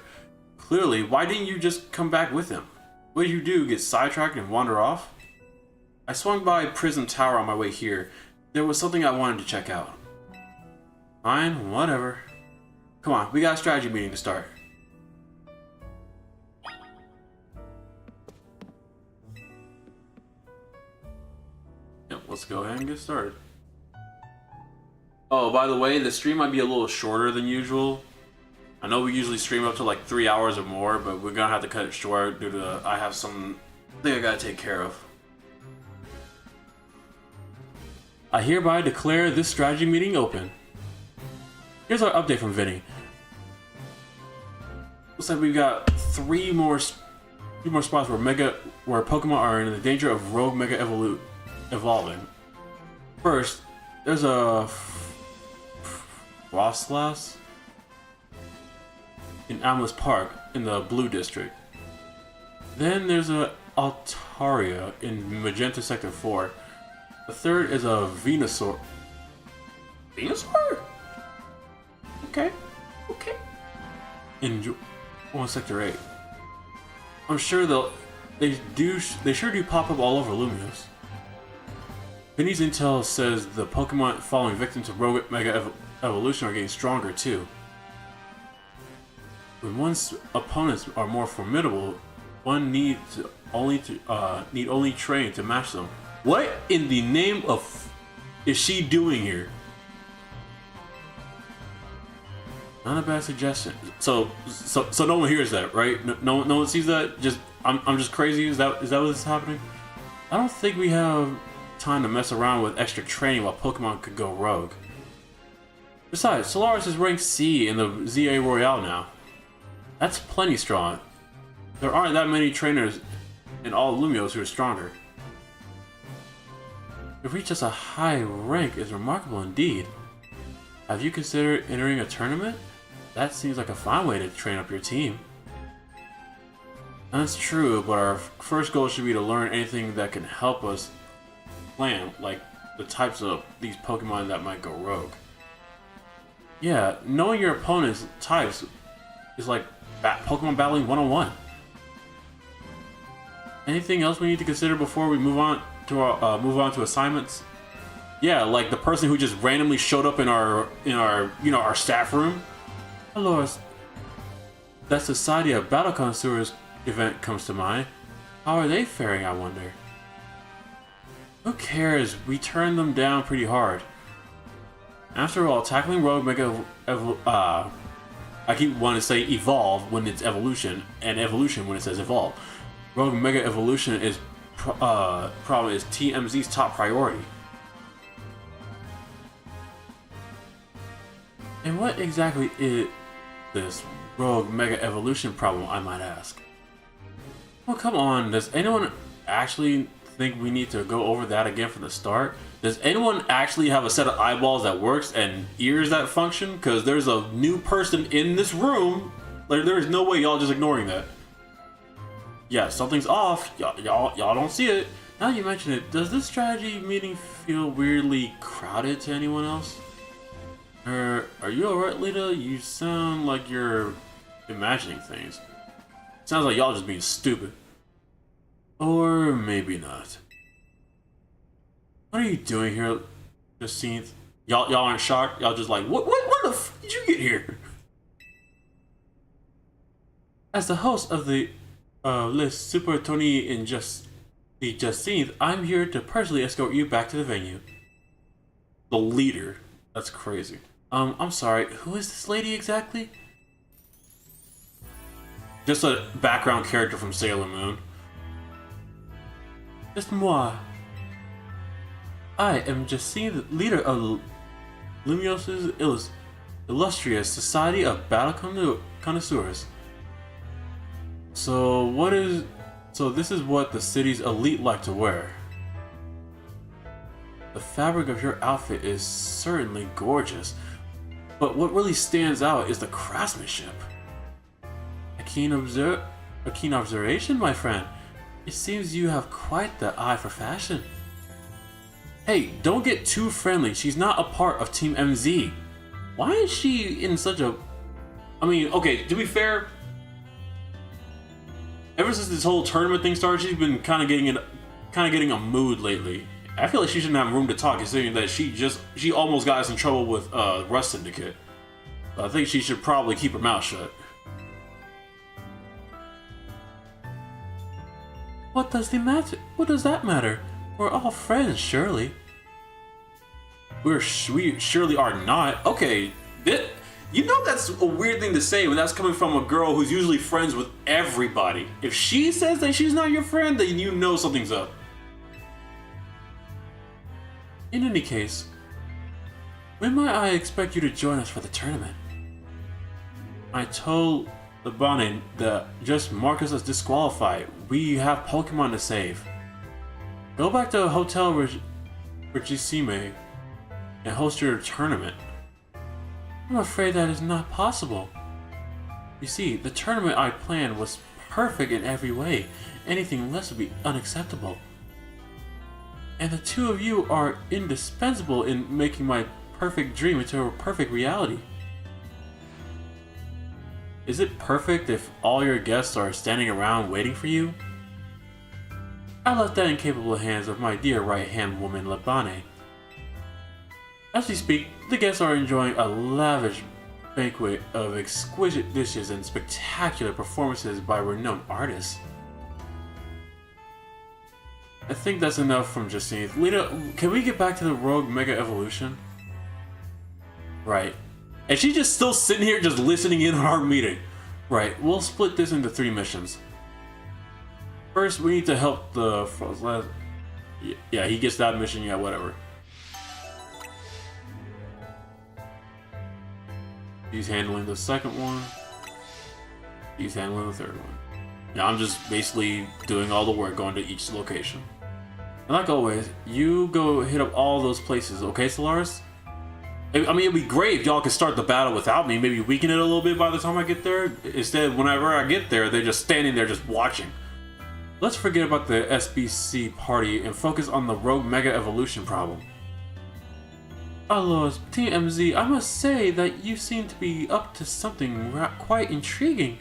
Clearly, why didn't you just come back with him? What did you do? Get sidetracked and wander off? I swung by Prison Tower on my way here. There was something I wanted to check out. Fine, whatever. Come on, we got a strategy meeting to start. Yep, let's go ahead and get started. Oh, by the way, the stream might be a little shorter than usual. I know we usually stream up to like 3 hours or more, but we're gonna have to cut it short due to I have some thing I gotta take care of. I hereby declare this strategy meeting open. Here's our update from Vinny. Looks like we've got three more spots where Pokemon are in the danger of rogue Mega evolving. First, there's a Frostlass in Amlis Park in the Blue District. Then there's a Altaria in Magenta Sector 4. The third is a Venusaur. Venusaur? Okay. In Sector 8. I'm sure they sure do pop up all over Lumios. Vinny's intel says the Pokemon falling victim to Rogue Mega Evolution are getting stronger too. When one's opponents are more formidable, one need only train to match them. What in the name of is she doing here? Not a bad suggestion. So no one hears that, right? No one sees that. Just I'm just crazy. Is that what's happening? I don't think we have time to mess around with extra training while Pokemon could go rogue. Besides, Solaris is ranked C in the ZA Royale now. That's plenty strong. There aren't that many trainers in all Lumios who are stronger. To reach such a high rank is remarkable indeed. Have you considered entering a tournament? That seems like a fine way to train up your team. That's true, but our first goal should be to learn anything that can help us plan, like the types of these Pokemon that might go rogue. Yeah, knowing your opponent's types is like Pokemon battling 101. Anything else we need to consider before we move on to assignments? Yeah, like the person who just randomly showed up in our our staff room. Hello, that Society of Battle Connoisseurs event comes to mind. How are they faring, I wonder? Who cares? We turned them down pretty hard. After all, tackling Rogue Mega I keep wanting to say evolve when it's evolution, and evolution when it says evolve. Rogue Mega Evolution is probably is TMZ's top priority. And what exactly is this Rogue Mega Evolution problem, I might ask? Well, come on, does anyone actually think we need to go over that again from the start? Does anyone actually have a set of eyeballs that works and ears that function? Because there's a new person in this room. Like, there is no way y'all just ignoring that. Yeah, something's off. Y'all don't see it. Now you mention it, does this strategy meeting feel weirdly crowded to anyone else? Are you alright, Lita? You sound like you're imagining things. Sounds like y'all just being stupid. Or maybe not. What are you doing here, Justine? Y'all aren't shocked? Y'all just like, what the f did you get here? As the host of the list Super Tony and the Justine, I'm here to personally escort you back to the venue. The leader. That's crazy. I'm sorry, who is this lady exactly? Just a background character from Sailor Moon. Just moi. I am Justine, the leader of Lumios' illustrious Society of Battle Connoisseurs. So this is what the city's elite like to wear. The fabric of your outfit is certainly gorgeous, but what really stands out is the craftsmanship. A keen observation, my friend. It seems you have quite the eye for fashion. Hey, don't get too friendly. She's not a part of Team MZ. Why is she in such a... I mean, okay, to be fair, ever since this whole tournament thing started, she's been kind of getting a mood lately. I feel like she shouldn't have room to talk, considering that she almost got us in trouble with Rust Syndicate. I think she should probably keep her mouth shut. What does that matter? We're all friends, surely. We surely are not. Okay, You know that's a weird thing to say when that's coming from a girl who's usually friends with everybody. If she says that she's not your friend, then you know something's up. In any case, when might I expect you to join us for the tournament? I told the Bonnie that just mark us as disqualified. We have Pokemon to save. Go back to Hotel Regisime and host your tournament. I'm afraid that is not possible. You see, the tournament I planned was perfect in every way. Anything less would be unacceptable. And the two of you are indispensable in making my perfect dream into a perfect reality. Is it perfect if all your guests are standing around waiting for you? I left that in capable hands of my dear right-hand woman, Labane. As we speak, the guests are enjoying a lavish banquet of exquisite dishes and spectacular performances by renowned artists. I think that's enough from Justine. Lita, can we get back to the Rogue Mega Evolution? Right. And she's just still sitting here just listening in on our meeting. Right, we'll split this into 3 missions. First, we need to help the... Yeah, he gets that mission, yeah, whatever. He's handling the second one. He's handling the third one. Yeah, I'm just basically doing all the work, going to each location. And like always, you go hit up all those places, okay, Solaris? I mean, it'd be great if y'all could start the battle without me, maybe weaken it a little bit by the time I get there. Instead, whenever I get there, they're just standing there just watching. Let's forget about the SBC party and focus on the Rogue Mega Evolution problem. Hello, Team MZ, I must say that you seem to be up to something quite intriguing.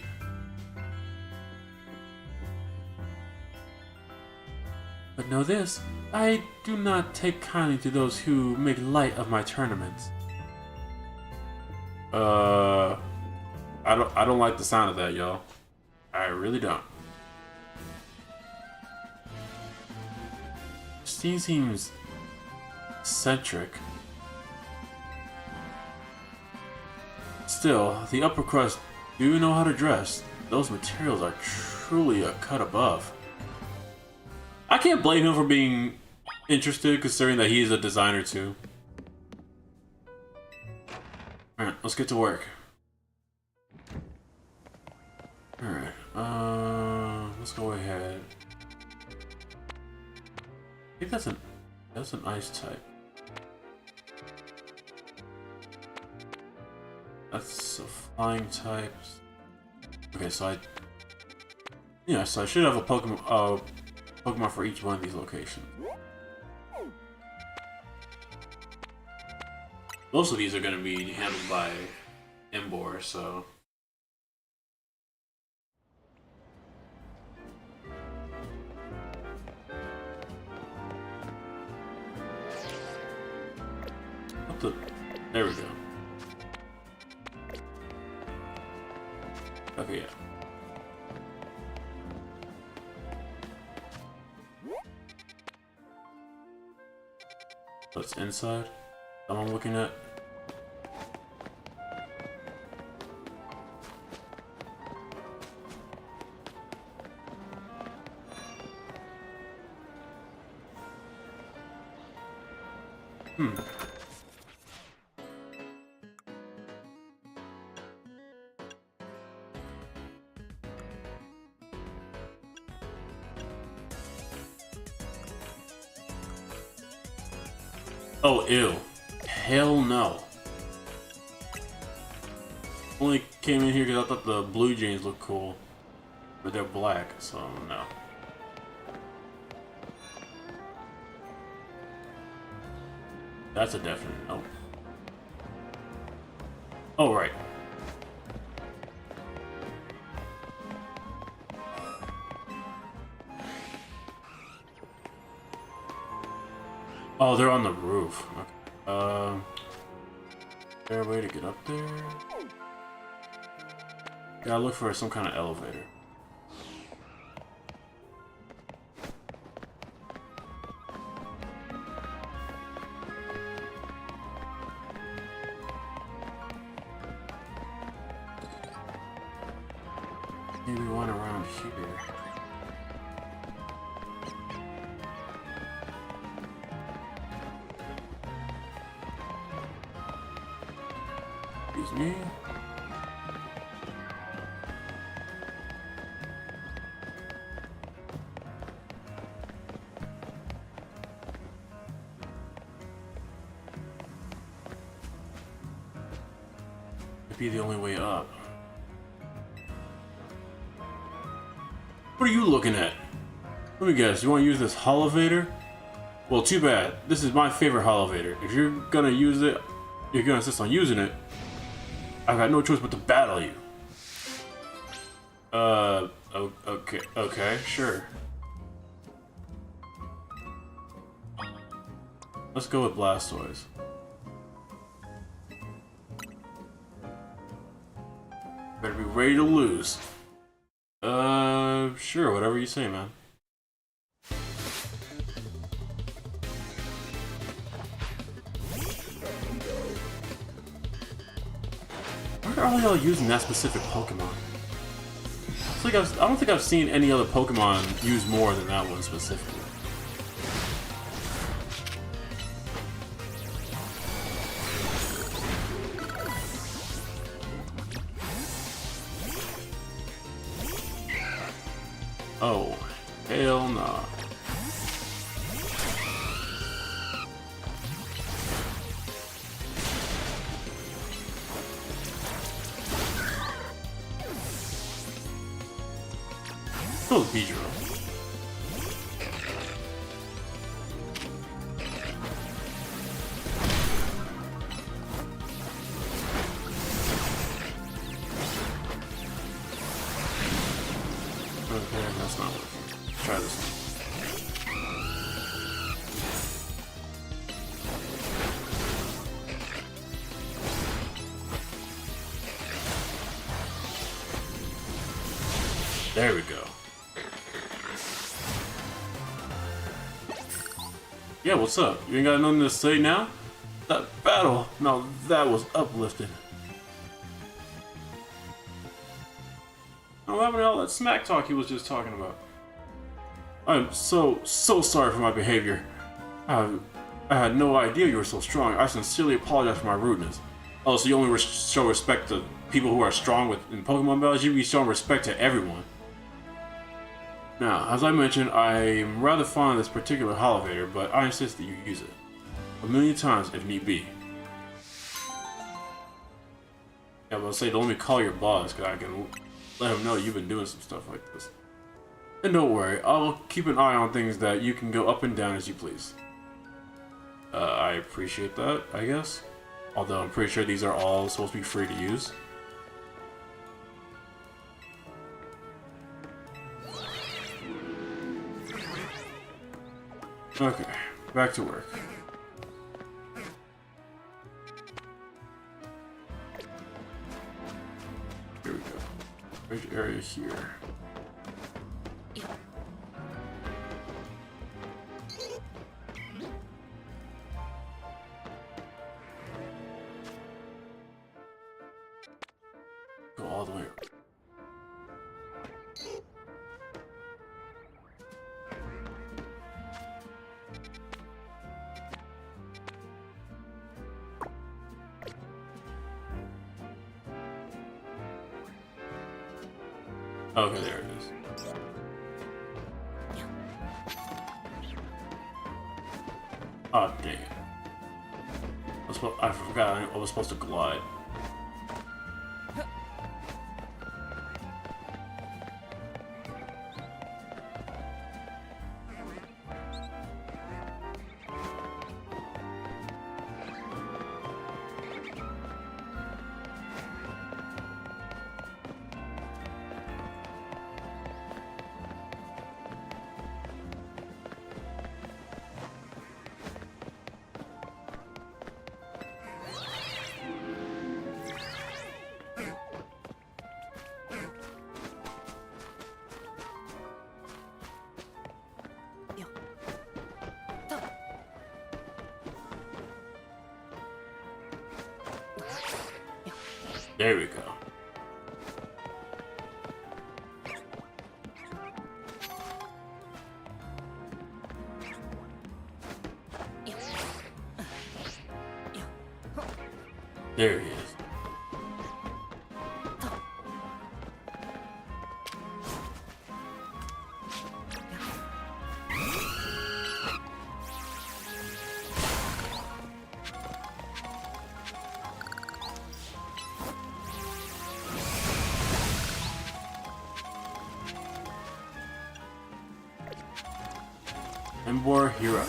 But know this, I do not take kindly to those who make light of my tournaments. I don't like the sound of that, y'all. I really don't. Christine seems eccentric. Still, the upper crust do know how to dress. Those materials are truly a cut above. I can't blame him for being interested, considering that he is a designer too. Alright, let's get to work. Alright, let's go ahead. I think that's an ice type. That's a flying type. Okay, so I should have a Pokemon for each one of these locations. Most of these are going to be handled by Embor, so... There we go. Okay, yeah. What's inside? That I'm looking at. Oh, ew. Hell no. Only came in here because I thought the blue jeans looked cool. But they're black, so no. That's a definite no. Oh, right. Oh, they're on the roof. Okay. Is there a way to get up there? Gotta look for some kind of elevator. here. Excuse me. Be the only way up. What are you looking at? Let me guess, you want to use this holovator? Well, too bad. This is my favorite holovator. If you're gonna use it, you're gonna insist on using it, I've got no choice but to battle you. Okay, sure. Let's go with Blastoise. Better be ready to lose. Sure, whatever you say, man. Why are y'all using that specific Pokemon? It's like I don't think I've seen any other Pokemon use more than that one specifically. Oh, hell nah. Those Beedrill. Okay, that's not working. Let's try this one. There we go. Yeah, what's up? You ain't got nothing to say now? That battle, now that was uplifting. What happened to all that smack talk he was just talking about? I'm so sorry for my behavior. I had no idea you were so strong. I sincerely apologize for my rudeness. Oh, so you only show respect to people who are strong in Pokemon battles? You be showing respect to everyone. Now, as I mentioned, I'm rather fond of this particular Holovator, but I insist that you use it. 1,000,000 times if need be. Yeah, but I'll say don't let me call your boss, because I can let him know you've been doing some stuff like this. And don't worry, I'll keep an eye on things that you can go up and down as you please. I appreciate that, I guess. Although I'm pretty sure these are all supposed to be free to use. Okay, back to work. Here we go. Which area here? Go all the way. Okay, there it is. Oh, dang it. I forgot I was supposed to glide. There we go. There he is. Embor Hero.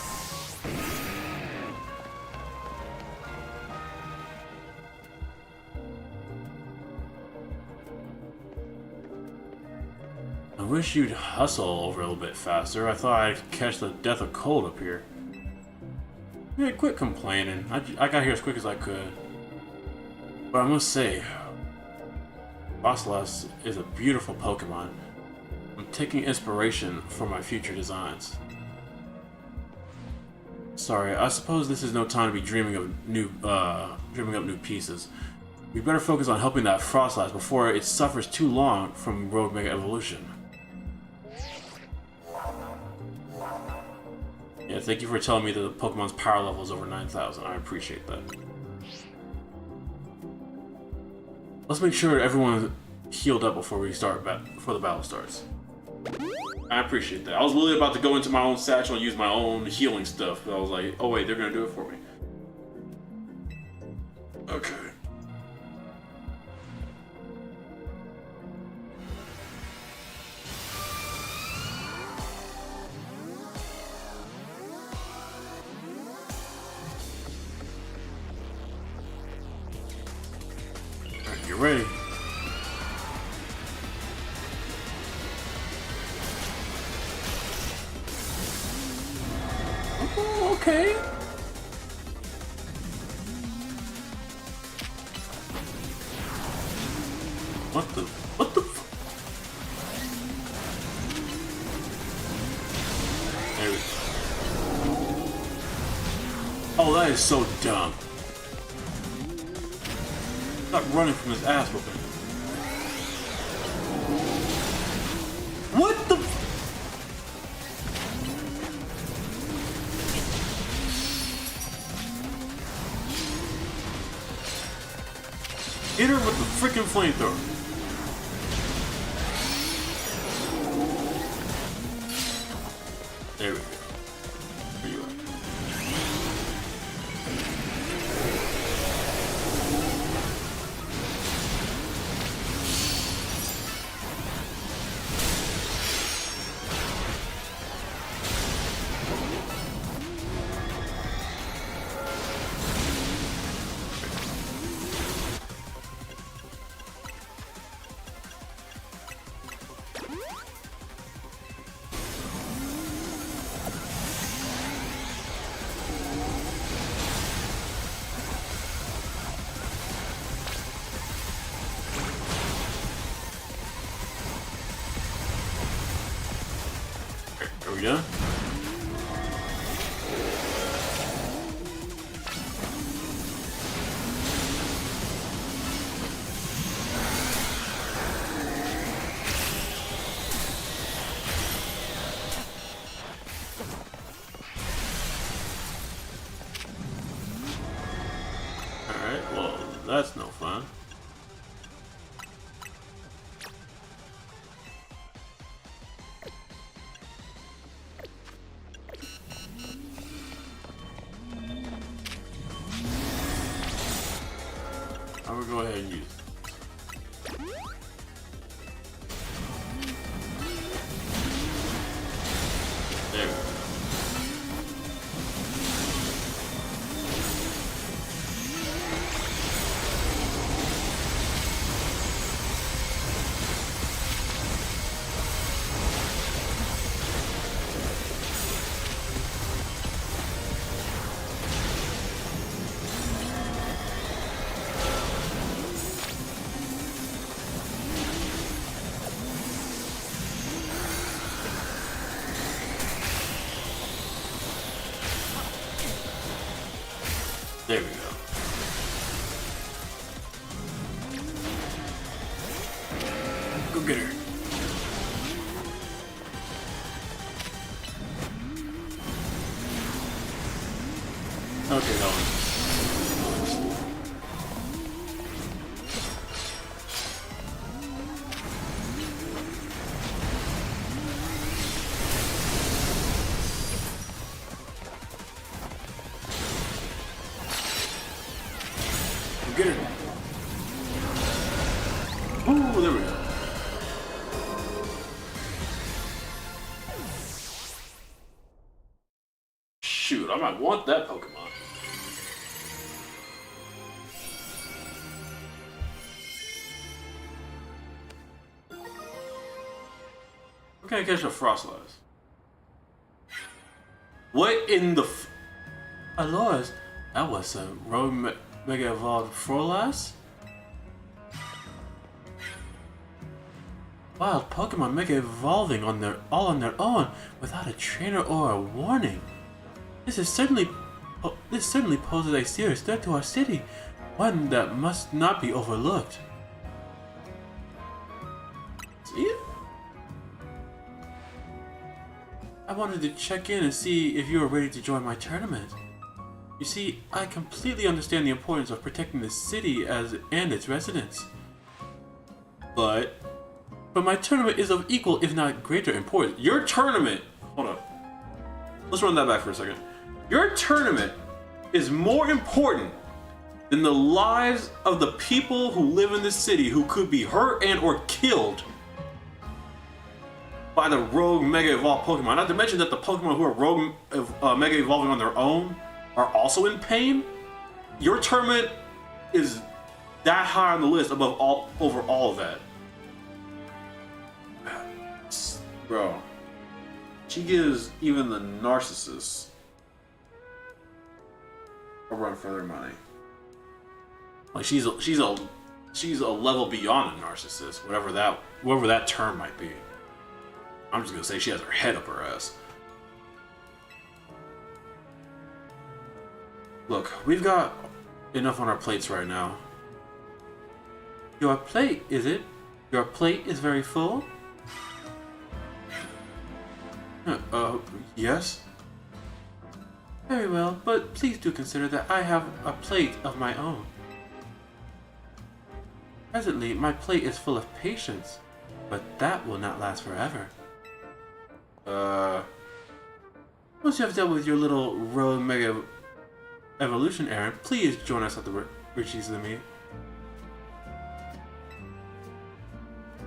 I wish you'd hustle over a little bit faster. I thought I'd catch the death of cold up here. Yeah, quit complaining. I got here as quick as I could. But I must say, Fossilas is a beautiful Pokemon. I'm taking inspiration for my future designs. Sorry, I suppose this is no time to be dreaming up new pieces. We better focus on helping that Frostlass before it suffers too long from Rogue Mega Evolution. Yeah, thank you for telling me that the Pokemon's power level is over 9,000. I appreciate that. Let's make sure everyone's healed up before the battle starts. I appreciate that. I was literally about to go into my own satchel and use my own healing stuff, but I was like, oh wait, they're gonna do it for me. Okay. Alright, you're ready. Okay. What the f- There we go. Oh, that is so dumb. Stop running from his ass whooping. What the f- Hit her with the freaking flamethrower. There we go. Where you at? Are we done? Alright, well, that's no fun. I will go ahead and use it. There we go. There we go. Go get her. Okay, that one. Get it. Ooh, there we go. Shoot, I might want that Pokemon. Okay, catch a Frostlass. What in the Alois, that was a Rogue Mega Evolved Frostlass? Wild Pokemon Mega Evolving all on their own without a trainer or a warning. This certainly poses a serious threat to our city, one that must not be overlooked. See it? I wanted to check in and see if you were ready to join my tournament. You see, I completely understand the importance of protecting the city and its residents. But my tournament is of equal, if not greater, importance. Your tournament! Hold up. Let's run that back for a second. Your tournament is more important than the lives of the people who live in this city who could be hurt and or killed by the rogue Mega Evolved Pokemon. Not to mention that the Pokemon who are rogue Mega Evolving on their own are also in pain. Your tournament is that high on the list over all of that. Bro, she gives even the narcissists a run for their money. Like she's a level beyond a narcissist, whatever that term might be. I'm just gonna say she has her head up her ass. Look, we've got enough on our plates right now. Your plate, is it? Your plate is very full? Yes? Very well, but please do consider that I have a plate of my own. Presently, my plate is full of patience, but that will not last forever. Once you have dealt with your little rogue Mega Evolution errand, please join us at the Richie's of the Meat.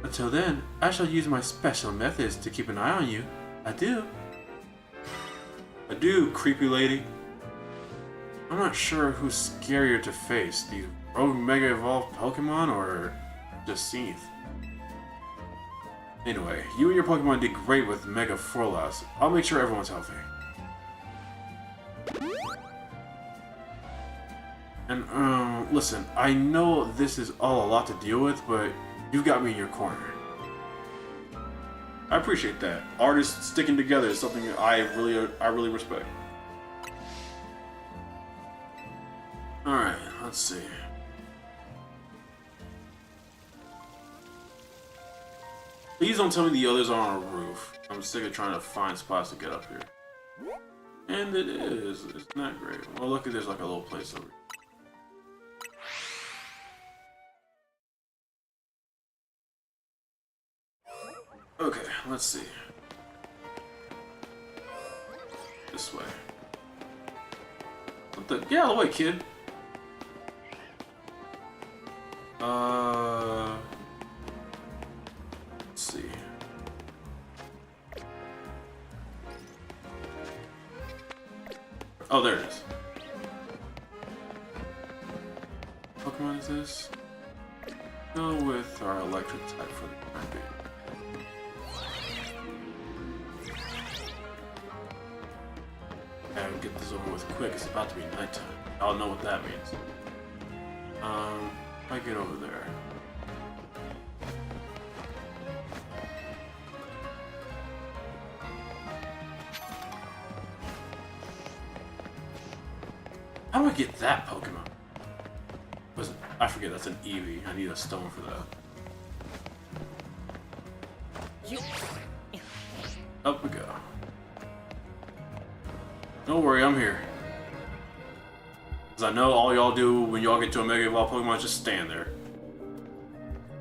Until then, I shall use my special methods to keep an eye on you. Adieu. Adieu, creepy lady. I'm not sure who's scarier to face, these rogue Mega Evolved Pokemon or just Seath. Anyway, you and your Pokemon did great with Mega Frostlass. I'll make sure everyone's healthy. And, listen, I know this is all a lot to deal with, but you've got me in your corner. I appreciate that. Artists sticking together is something that I really respect. Alright, let's see. Please don't tell me the others are on a roof. I'm sick of trying to find spots to get up here. And it is. It's not great. Well, look, there's like a little place over here. Okay, let's see. This way. What the? Get out of the way, kid. Let's see. Oh, there it is. What Pokemon is this? Go with our electric type for the time being. Gotta get this over with quick. It's about to be nighttime. I'll know what that means. I get over there. How do I get that Pokemon? I forget, that's an Eevee. I need a stone for that. Up we go. Don't worry, I'm here. Because I know all y'all do when y'all get to a Mega Evolved Pokemon is just stand there.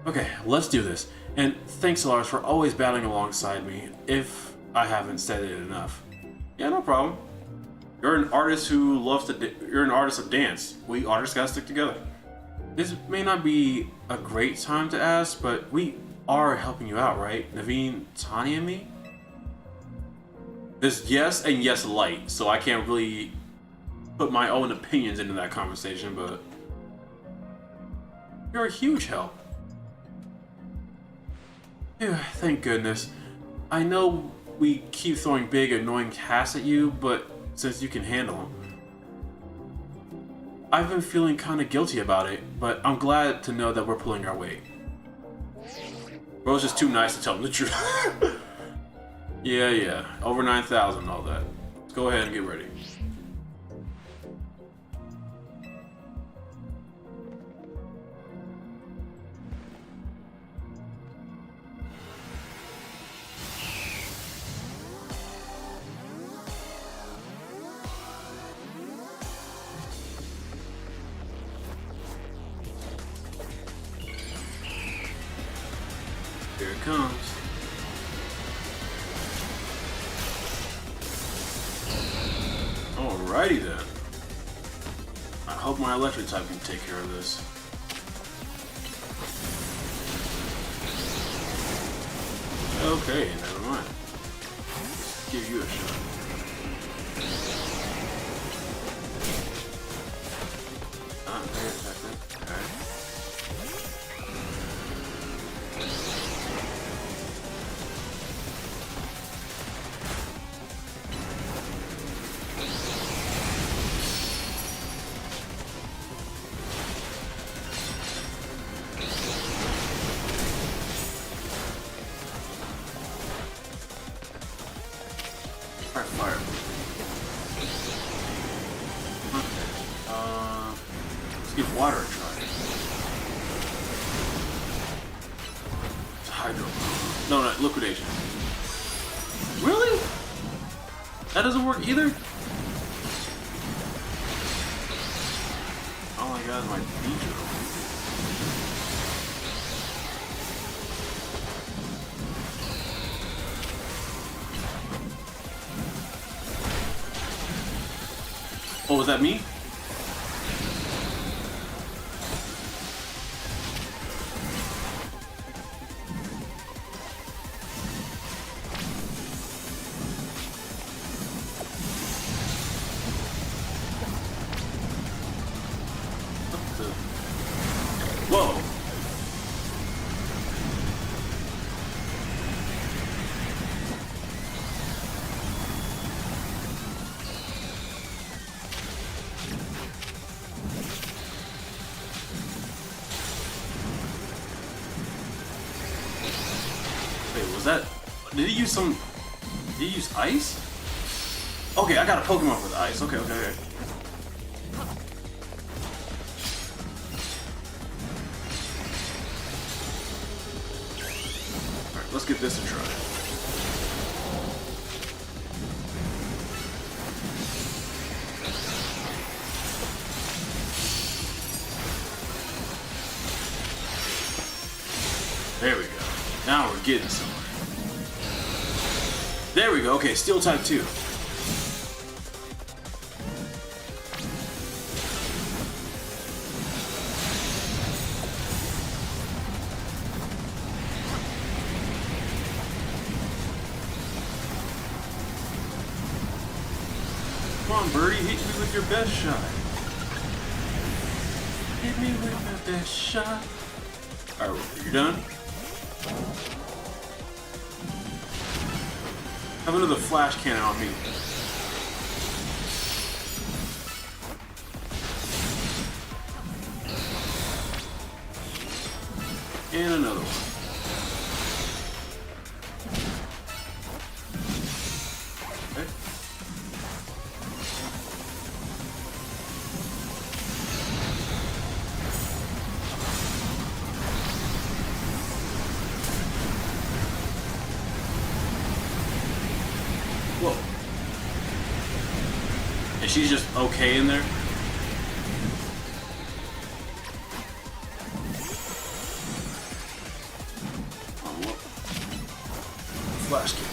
Okay, let's do this. And thanks, Lars, for always battling alongside me, if I haven't said it enough. Yeah, no problem. You're an artist who loves to you're an artist of dance. We artists gotta stick together. This may not be a great time to ask, but we are helping you out, right? Naveen, Tanya, and me? There's yes and yes light, so I can't really put my own opinions into that conversation, but you're a huge help. Phew, thank goodness. I know we keep throwing big, annoying tasks at you, but since you can handle them. I've been feeling kind of guilty about it, but I'm glad to know that we're pulling our weight. Bro's just too nice to tell him the truth. Yeah. Over 9,000 and all that. Let's go ahead and get ready. Here it comes. Alrighty then. I hope my electric type can take care of this. Okay, never mind. Let's give you a shot. Very effective. Alright. Fire. Okay. Let's give water a try. It's hydro. No, liquidation. Really? That doesn't work either? Oh my god, my beach. Oh, was that me? Whoa. Wait, was that... Did he use some... Did he use ice? Okay, I got a Pokemon for the ice. Okay. Alright, let's give this a try. There we go. Now we're getting somewhere. There we go. Okay, Steel type 2. Come on, birdie, hit me with your best shot. Hit me with your best shot. Alright, you done? Have another flash cannon on me. And another one. Okay. Whoa. And she's just okay in there? Oh, what? Flash kick.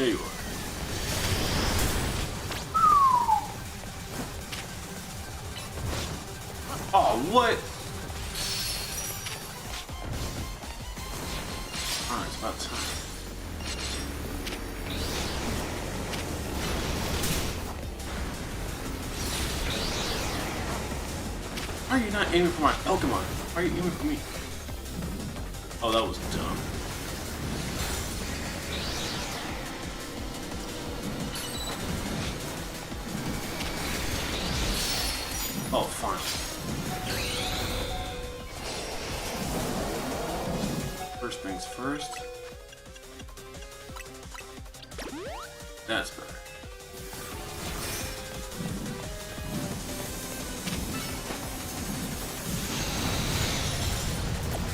There you are. Oh, what? Alright, it's about time. Why are you not aiming for my Pokemon? Why are you aiming for me? Oh, that was dumb. Oh, fine. First things first. That's better.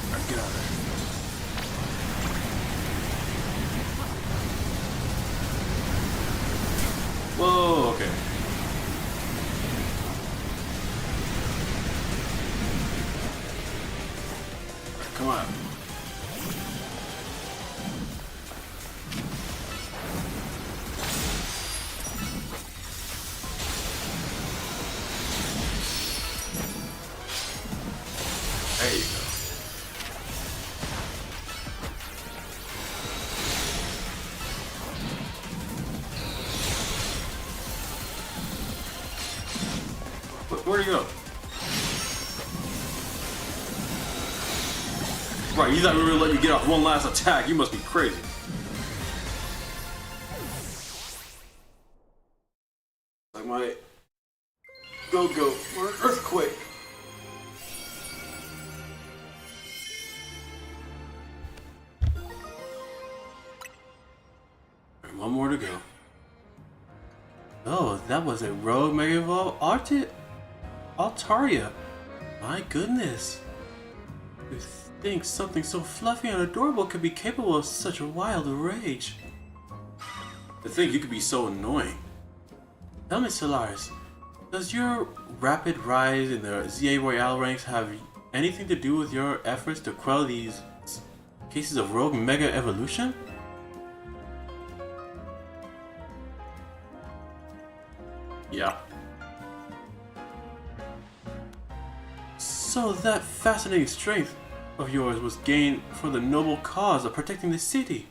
Alright, get out of there. Whoa, okay. Alright, come on. There you go. Where'd he go? Right, he's not really letting you get off one last attack. You must be crazy. I might go for an earthquake. One more to go. Oh, that was a rogue Mega Evolve Altaria. My goodness. You think something so fluffy and adorable could be capable of such a wild rage? To think you could be so annoying. Tell me, Solaris, does your rapid rise in the ZA Royale ranks have anything to do with your efforts to quell these cases of rogue Mega Evolution? Yeah. So that fascinating strength of yours was gained for the noble cause of protecting the city.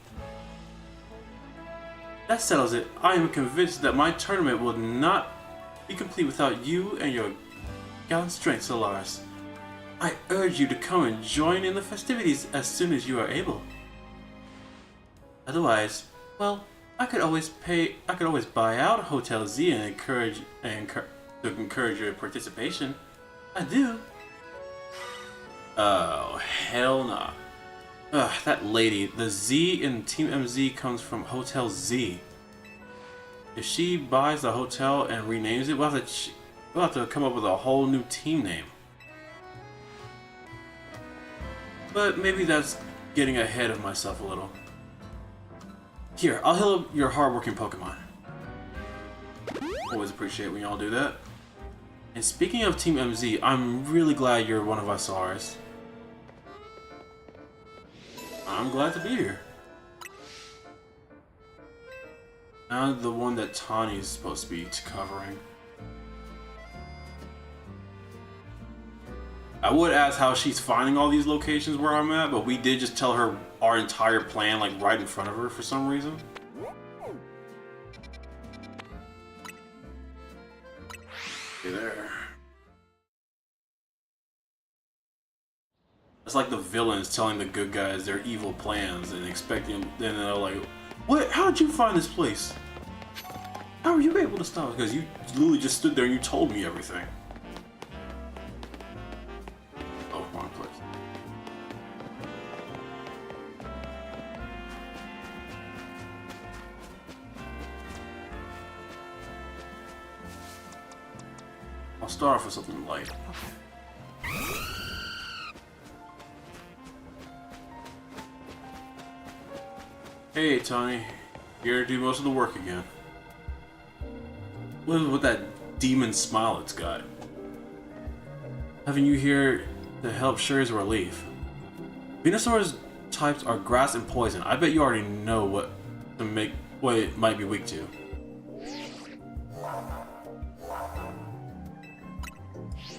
That settles it. I am convinced that my tournament will not be complete without you and your gallant strength, Solaris. I urge you to come and join in the festivities as soon as you are able. Otherwise, well, I could always buy out Hotel Z and encourage your participation. I do. Oh, hell nah. Ugh, that lady. The Z in Team MZ comes from Hotel Z. If she buys the hotel and renames it, we'll have to come up with a whole new team name. But maybe that's getting ahead of myself a little. Here, I'll heal up your hardworking Pokemon. Always appreciate when y'all do that. And speaking of Team MZ, I'm really glad you're one of us, Solaris. I'm glad to be here. Not the one that Tawny's supposed to be covering. I would ask how she's finding all these locations where I'm at, but we did just tell her our entire plan, like, right in front of her for some reason. Okay, there. It's like the villains telling the good guys their evil plans and expecting them, then they're like, what? How did you find this place? How were you able to stop us? Because you literally just stood there and you told me everything. Oh, wrong place. I'll start off with something light. Hey, Tawny. Here to do most of the work again. What is with that demon smile it's got? Having you here to help sure is a relief. Venusaur's types are grass and poison. I bet you already know what what it might be weak to.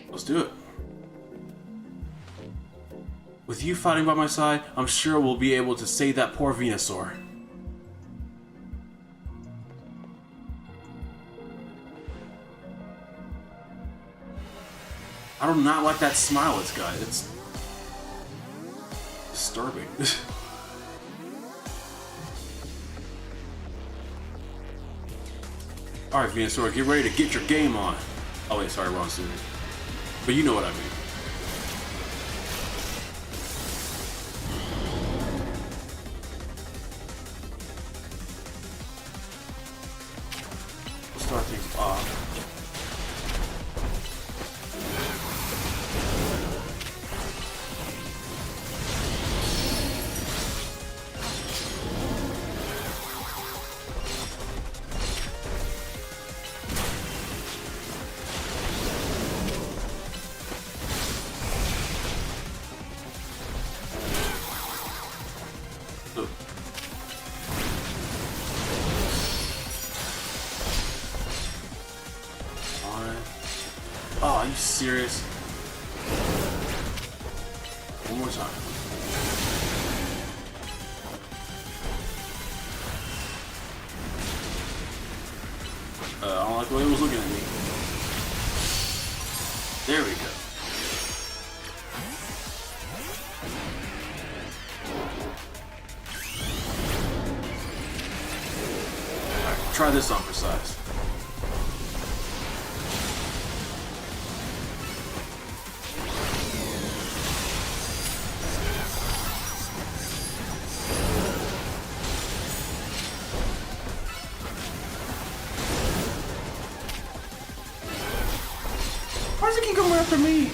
Let's do it. With you fighting by my side, I'm sure we'll be able to save that poor Venusaur. I do not like that smile it's got. It's disturbing. Alright, Venusaur, get ready to get your game on. Oh wait, sorry, wrong student. But you know what I mean. We'll start things off. Oh, are you serious? One more time. I don't like the way it was looking at me. There we go. Alright, try this on for size. Why does it keep coming after me?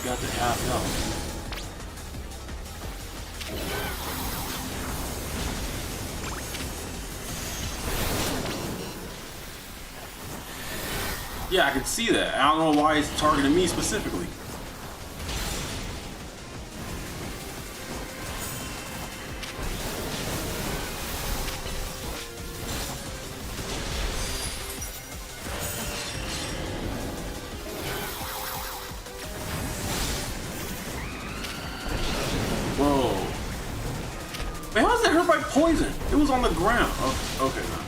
Got the half health. Yeah, I can see that. I don't know why it's targeting me specifically. Whoa. Man, how is that hurt by poison? It was on the ground. Oh, okay, now.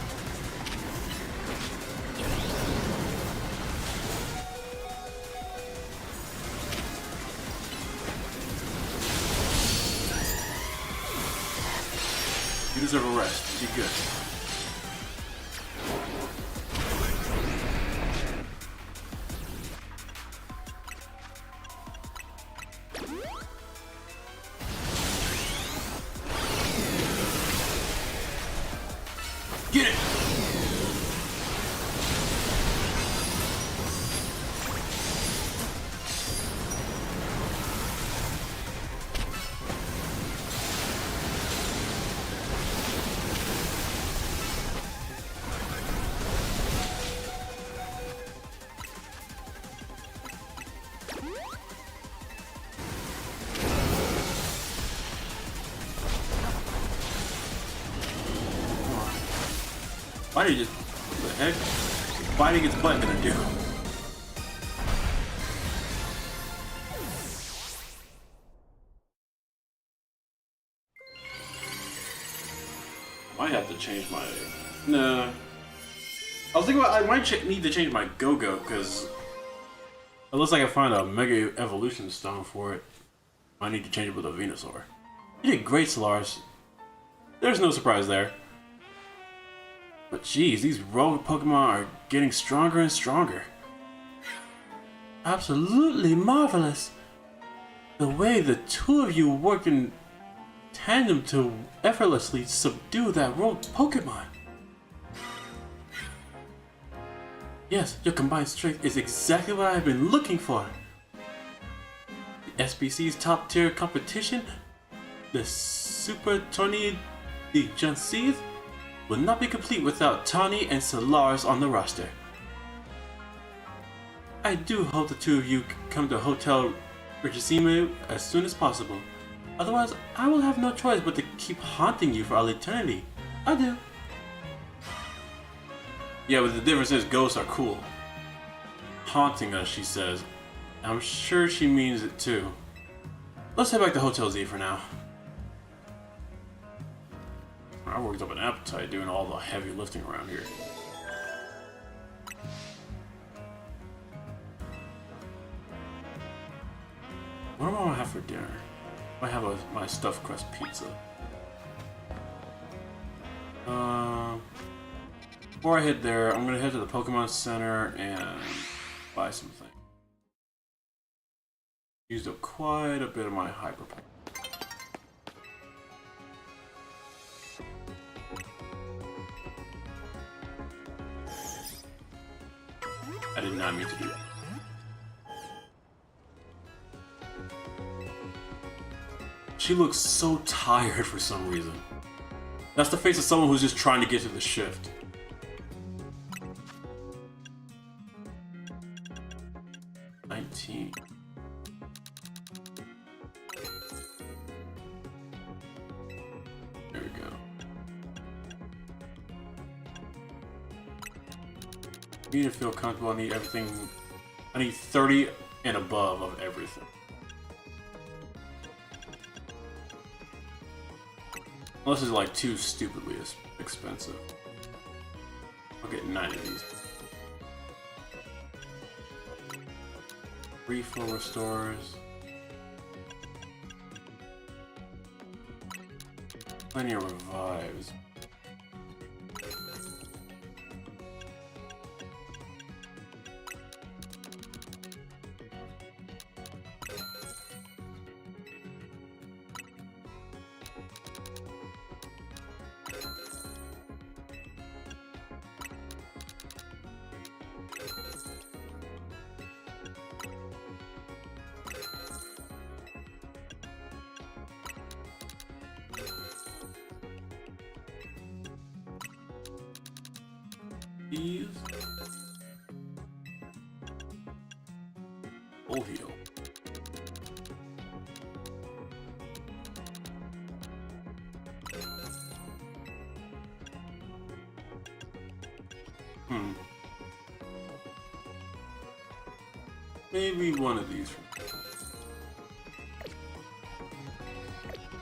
You deserve a rest. Be good. Get it! Why did you just... What the heck? Biting its butt gonna do? I might have to change my... Nah. I was thinking about I might need to change my Go-Go, because it looks like I find a Mega Evolution Stone for it. I need to change it with a Venusaur. You did great, Solaris. There's no surprise there. But geez, these rogue Pokemon are getting stronger and stronger. Absolutely marvelous. The way the two of you worked in tandem to effortlessly subdue that rogue Pokémon. Yes, your combined strength is exactly what I've been looking for. The SBC's top tier competition, the Super Tourney de Janseed, will not be complete without Tawny and Solaris on the roster. I do hope the two of you come to Hotel Regissime as soon as possible. Otherwise, I will have no choice but to keep haunting you for all eternity. Adieu. Yeah, but the difference is ghosts are cool. Haunting us, she says. I'm sure she means it too. Let's head back to Hotel Z for now. I worked up an appetite doing all the heavy lifting around here. What am I gonna have for dinner? I have my stuffed crust pizza. Before I head there, I'm gonna head to the Pokemon Center and buy some things. Used up quite a bit of my hyper point. I did not mean to do that. She looks so tired for some reason. That's the face of someone who's just trying to get through the shift. There we go. For me to feel comfortable, I need everything. I need 30 and above of everything. Unless it's like too stupidly expensive. I'll get 9 of these. Refill restores. Plenty of revives. These full heal. Maybe one of these.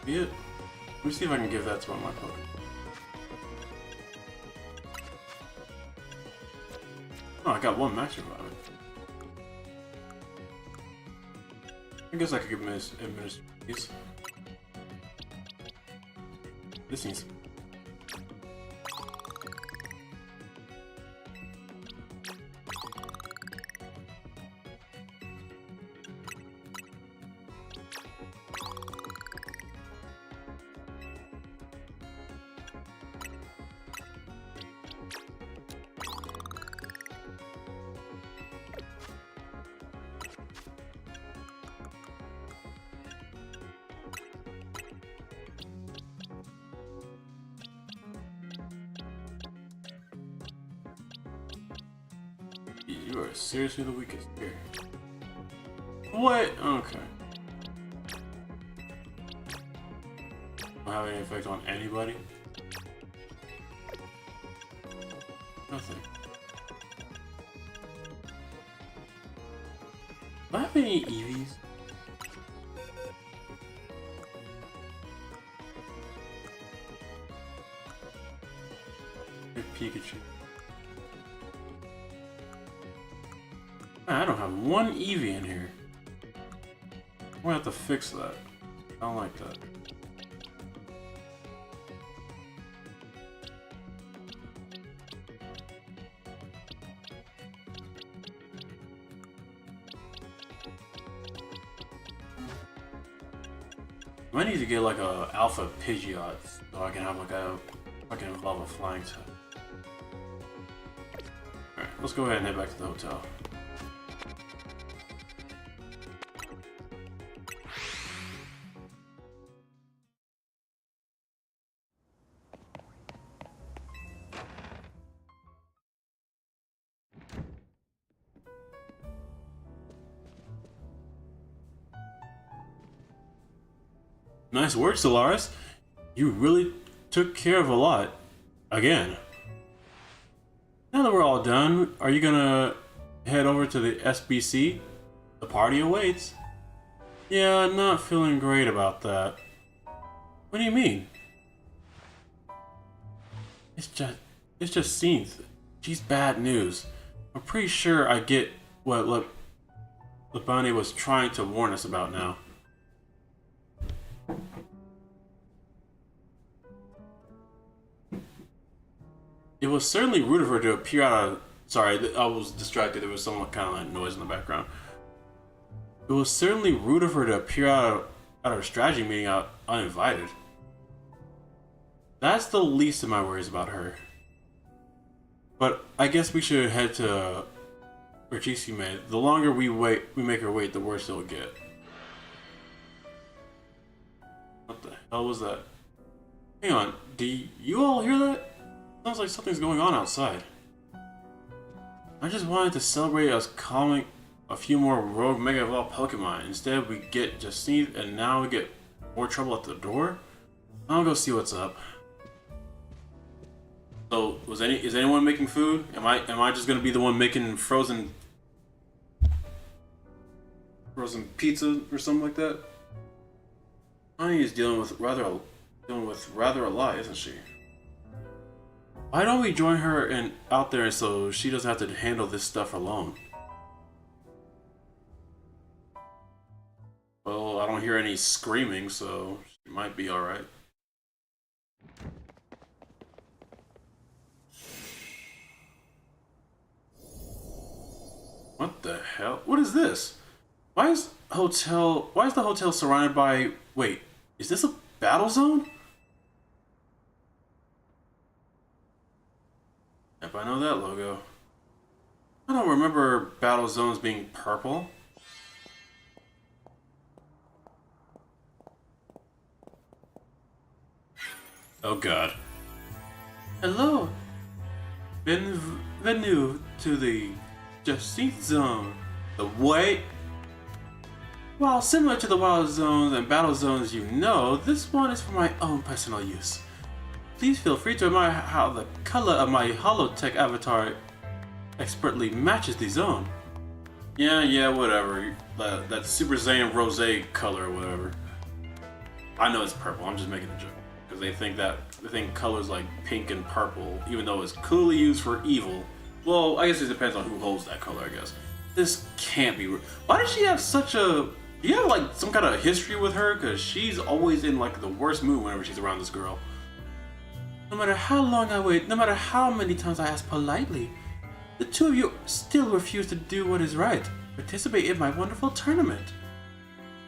Yeah. Let me see if I can give that to one of my Pokemon. Oh, I got one max revive. I guess I could administer these. This needs. You are seriously the weakest here. What? Okay. Don't have any effect on anybody? Nothing. Do I have any EVs? Pikachu. I don't have one Eevee in here. I'm gonna have to fix that. I don't like that. I might need to get like a alpha Pidgeot so I can have like a fucking evolve a flying type. Alright, let's go ahead and head back to the hotel. Nice work, Solaris. You really took care of a lot. Again. Now that we're all done, are you gonna head over to the SBC? The party awaits. Yeah, not feeling great about that. What do you mean? It's just scenes. She's bad news. I'm pretty sure I get what Labani was trying to warn us about now. It was certainly rude of her to appear out of... Sorry, I was distracted. There was some kind of like noise in the background. It was certainly rude of her to appear out of her strategy meeting out uninvited. That's the least of my worries about her. But I guess we should head to Urchisume. The longer we make her wait, the worse it'll get. What the hell was that? Hang on, do you all hear that? Sounds like something's going on outside. I just wanted to celebrate us calming a few more rogue Mega Evolved Pokemon. Instead, we get Justine, and now we get more trouble at the door. I'll go see what's up. So, is anyone making food? Am I just gonna be the one making frozen pizza or something like that? Annie is dealing with rather a lot, isn't she? Why don't we join her out there so she doesn't have to handle this stuff alone? Well, I don't hear any screaming, so she might be alright. What the hell? What is this? Why is the hotel surrounded by... Wait, is this a battle zone? Yep, I know that logo. I don't remember battle zones being purple. Oh god. Hello. Bienvenue to the Justine Zone. The what? While similar to the wild zones and battle zones you know, this one is for my own personal use. Please feel free to admire how the color of my holotech avatar expertly matches the zone. Yeah, whatever. That Super Saiyan Rose color or whatever. I know it's purple, I'm just making a joke. Because they think colors like pink and purple, even though it's clearly used for evil. Well, I guess it depends on who holds that color, I guess. This can't be real. Why does she have such a... Do you have like some kind of history with her? Because she's always in like the worst mood whenever she's around this girl. No matter how long I wait, no matter how many times I ask politely, the two of you still refuse to do what is right, participate in my wonderful tournament.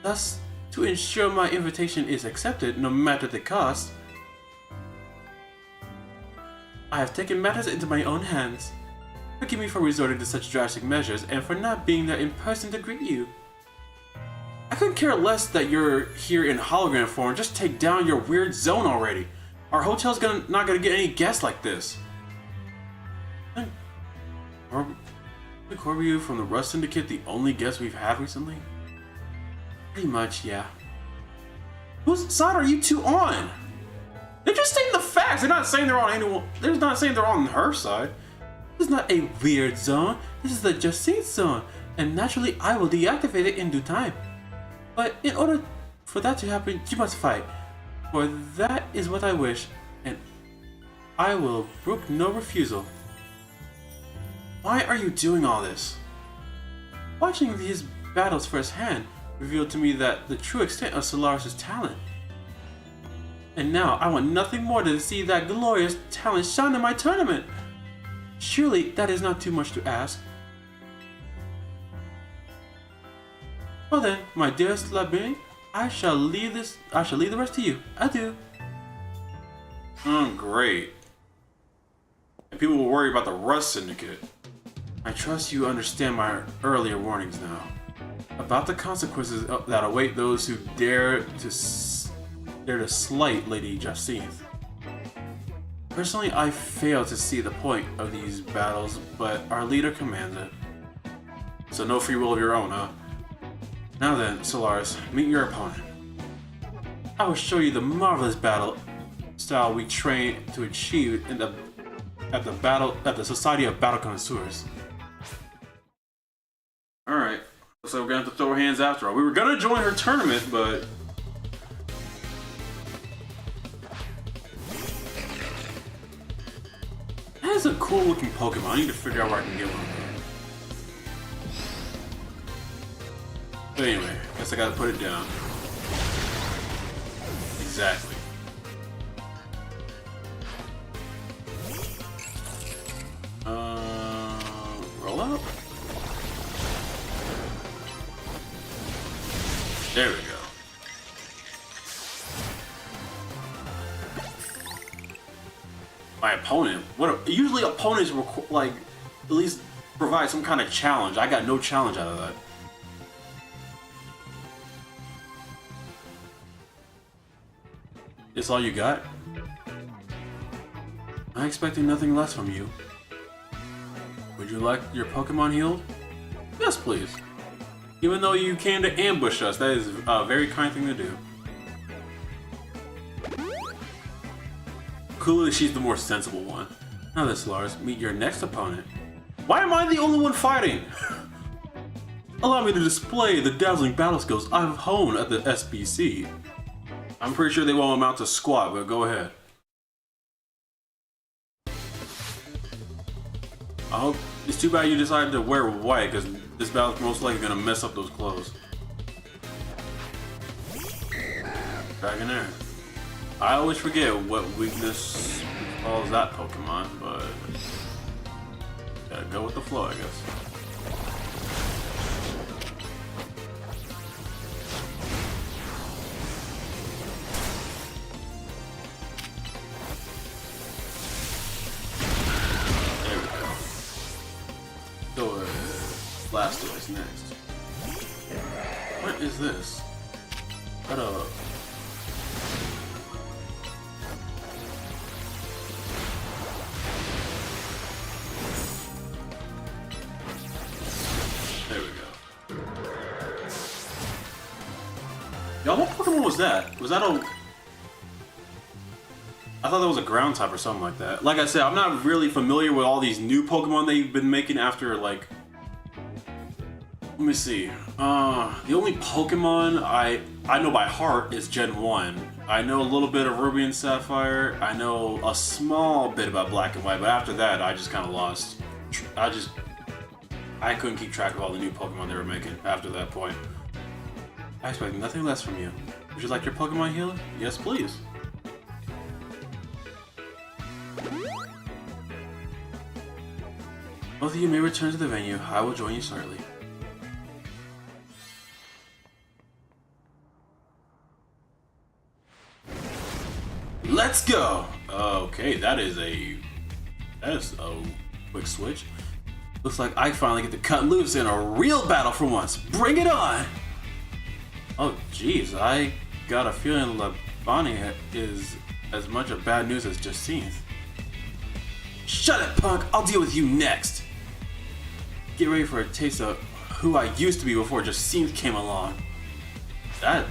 Thus, to ensure my invitation is accepted, no matter the cost, I have taken matters into my own hands. Forgive me for resorting to such drastic measures and for not being there in person to greet you. I couldn't care less that you're here in hologram form, just take down your weird zone already. Our hotel's not gonna get any guests like this. Corby from the Rust Syndicate the only guest we've had recently? Pretty much, yeah. Whose side are you two on? They're just stating the facts. They're not saying they're on anyone. They're not saying they're on her side. This is not a weird zone. This is the Justine zone, and naturally I will deactivate it in due time. But in order for that to happen, you must fight. For that is what I wish, and I will brook no refusal. Why are you doing all this? Watching these battles firsthand revealed to me that the true extent of Solaris' talent. And now I want nothing more than to see that glorious talent shine in my tournament. Surely that is not too much to ask. Well then, my dearest Labine, I shall leave the rest to you. Adieu. Great. And people will worry about the Rust Syndicate. I trust you understand my earlier warnings now. About the consequences that await those who dare to slight Lady Jacinth. Personally, I fail to see the point of these battles, but our leader commands it. So no free will of your own, huh? Now then, Solaris, meet your opponent. I will show you the marvelous battle style we train to achieve at the Society of Battle Connoisseurs. Alright, so we're gonna have to throw our hands after all. We were gonna join her tournament, but that is a cool looking Pokemon. I need to figure out where I can get one. But anyway, guess I gotta put it down. Exactly. Roll out? There we go. My opponent? Usually opponents like at least provide some kind of challenge. I got no challenge out of that. It's all you got? I'm expecting nothing less from you. Would you like your Pokemon healed? Yes, please. Even though you came to ambush us, that is a very kind thing to do. Clearly, she's the more sensible one. Now this, Lars, meet your next opponent. Why am I the only one fighting? Allow me to display the dazzling battle skills I've honed at the SBC. I'm pretty sure they won't amount to squat, but go ahead. I hope it's too bad you decided to wear white, because this battle's most likely gonna mess up those clothes. Dragonair. I always forget what weakness calls that Pokemon, but gotta go with the flow, I guess. Blastoise next. What is this? What a... There we go. Y'all, what Pokemon was that? Was that a... I thought that was a ground type or something like that. Like I said, I'm not really familiar with all these new Pokemon they've been making after, like... Let me see. The only Pokemon I know by heart is Gen 1. I know a little bit of Ruby and Sapphire. I know a small bit about Black and White, but after that, I just kind of lost. I couldn't keep track of all the new Pokemon they were making after that point. I expect nothing less from you. Would you like your Pokemon healer? Yes, please. Both of you may return to the venue. I will join you shortly. Let's go! Okay, that is a quick switch. Looks like I finally get to cut loose in a real battle for once. Bring it on! Oh jeez, I got a feeling Labani is as much of bad news as Jacinth. Shut it, punk! I'll deal with you next! Get ready for a taste of who I used to be before Jacinth came along. That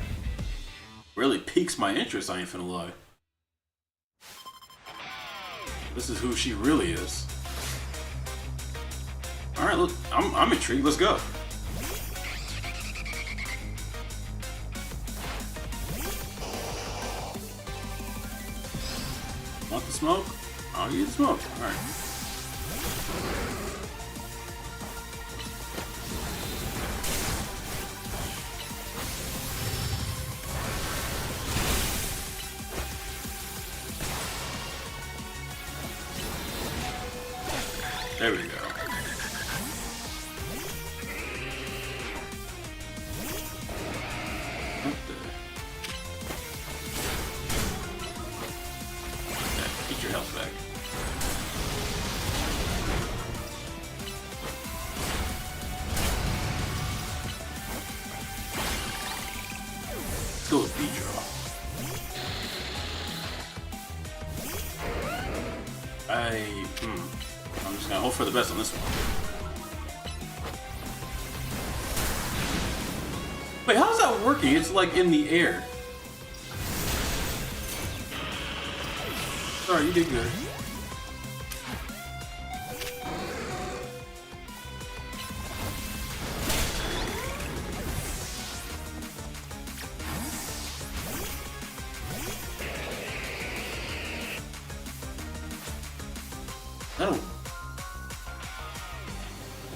really piques my interest, I ain't finna lie. This is who she really is. Alright, look, I'm intrigued. Let's go. Want the smoke? I'll give you the smoke. Alright. There we go. What the your health back. Let's go with V-Draw. I'm just gonna hope for the best on this one. Wait, how's that working? It's like in the air. Sorry, you did good.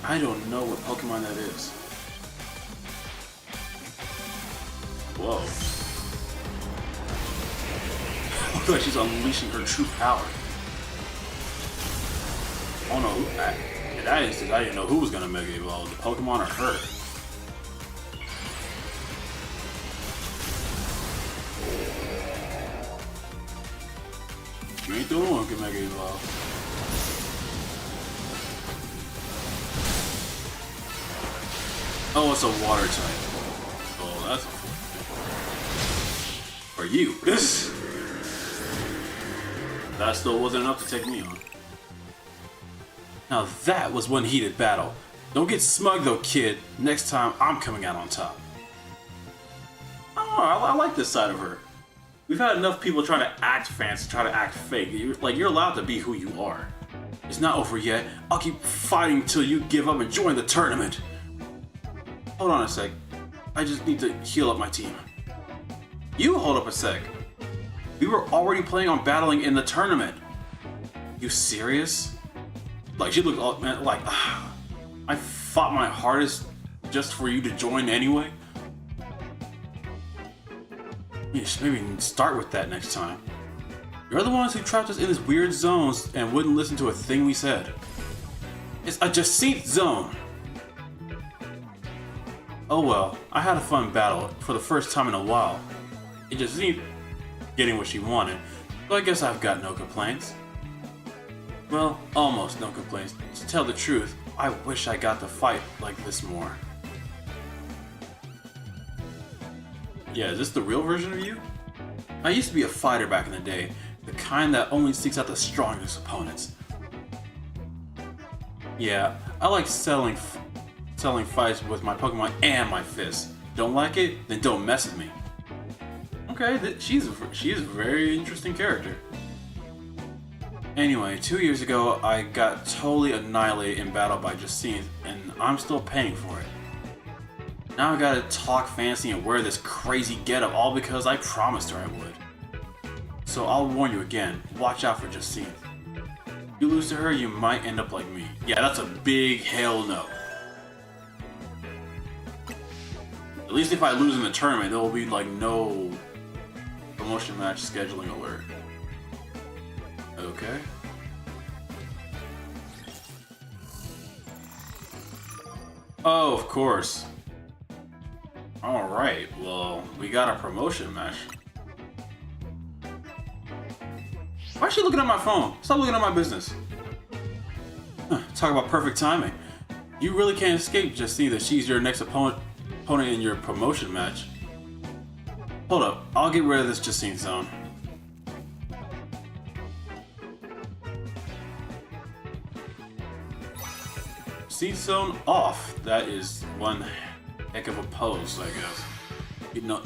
I don't know what Pokemon that is. Whoa. Looks like she's unleashing her true power. Oh no, in that instance, I didn't know who was gonna Mega Evolve, the Pokemon or her. You ain't the only one who can Mega Evolve. Oh, it's a water type. Oh, that's unfortunate. For you. That still wasn't enough to take me on. Now that was one heated battle. Don't get smug though, kid. Next time, I'm coming out on top. I like this side of her. We've had enough people trying to act fancy, try to act fake. You're allowed to be who you are. It's not over yet. I'll keep fighting till you give up and join the tournament. Hold on a sec. I just need to heal up my team. You hold up a sec. We were already planning on battling in the tournament. You serious? Like, she looked all, man, like, I fought my hardest just for you to join anyway? You should maybe start with that next time. You're the ones who trapped us in these weird zones and wouldn't listen to a thing we said. It's a Jacinthe zone. Oh well, I had a fun battle for the first time in a while. It just seemed getting what she wanted, so I guess I've got no complaints. Well, almost no complaints. To tell the truth, I wish I got to fight like this more. Yeah, is this the real version of you? I used to be a fighter back in the day, the kind that only seeks out the strongest opponents. Yeah, I like settling fights with my Pokemon and my fists. Don't like it? Then don't mess with me. Okay, she is a very interesting character. Anyway, 2 years ago, I got totally annihilated in battle by Jacinthe, and I'm still paying for it. Now I gotta talk fancy and wear this crazy getup all because I promised her I would. So I'll warn you again, watch out for Jacinthe. If you lose to her, you might end up like me. Yeah, that's a big hell no. At least if I lose in the tournament, there will be like no promotion match scheduling alert. Okay. Oh, of course. Alright, well, we got a promotion match. Why is she looking at my phone? Stop looking at my business. Talk about perfect timing. You really can't escape just see that she's your next opponent in your promotion match. Hold up, I'll get rid of this Jacinthe zone. Jacinthe zone off. That is one heck of a pose, I guess.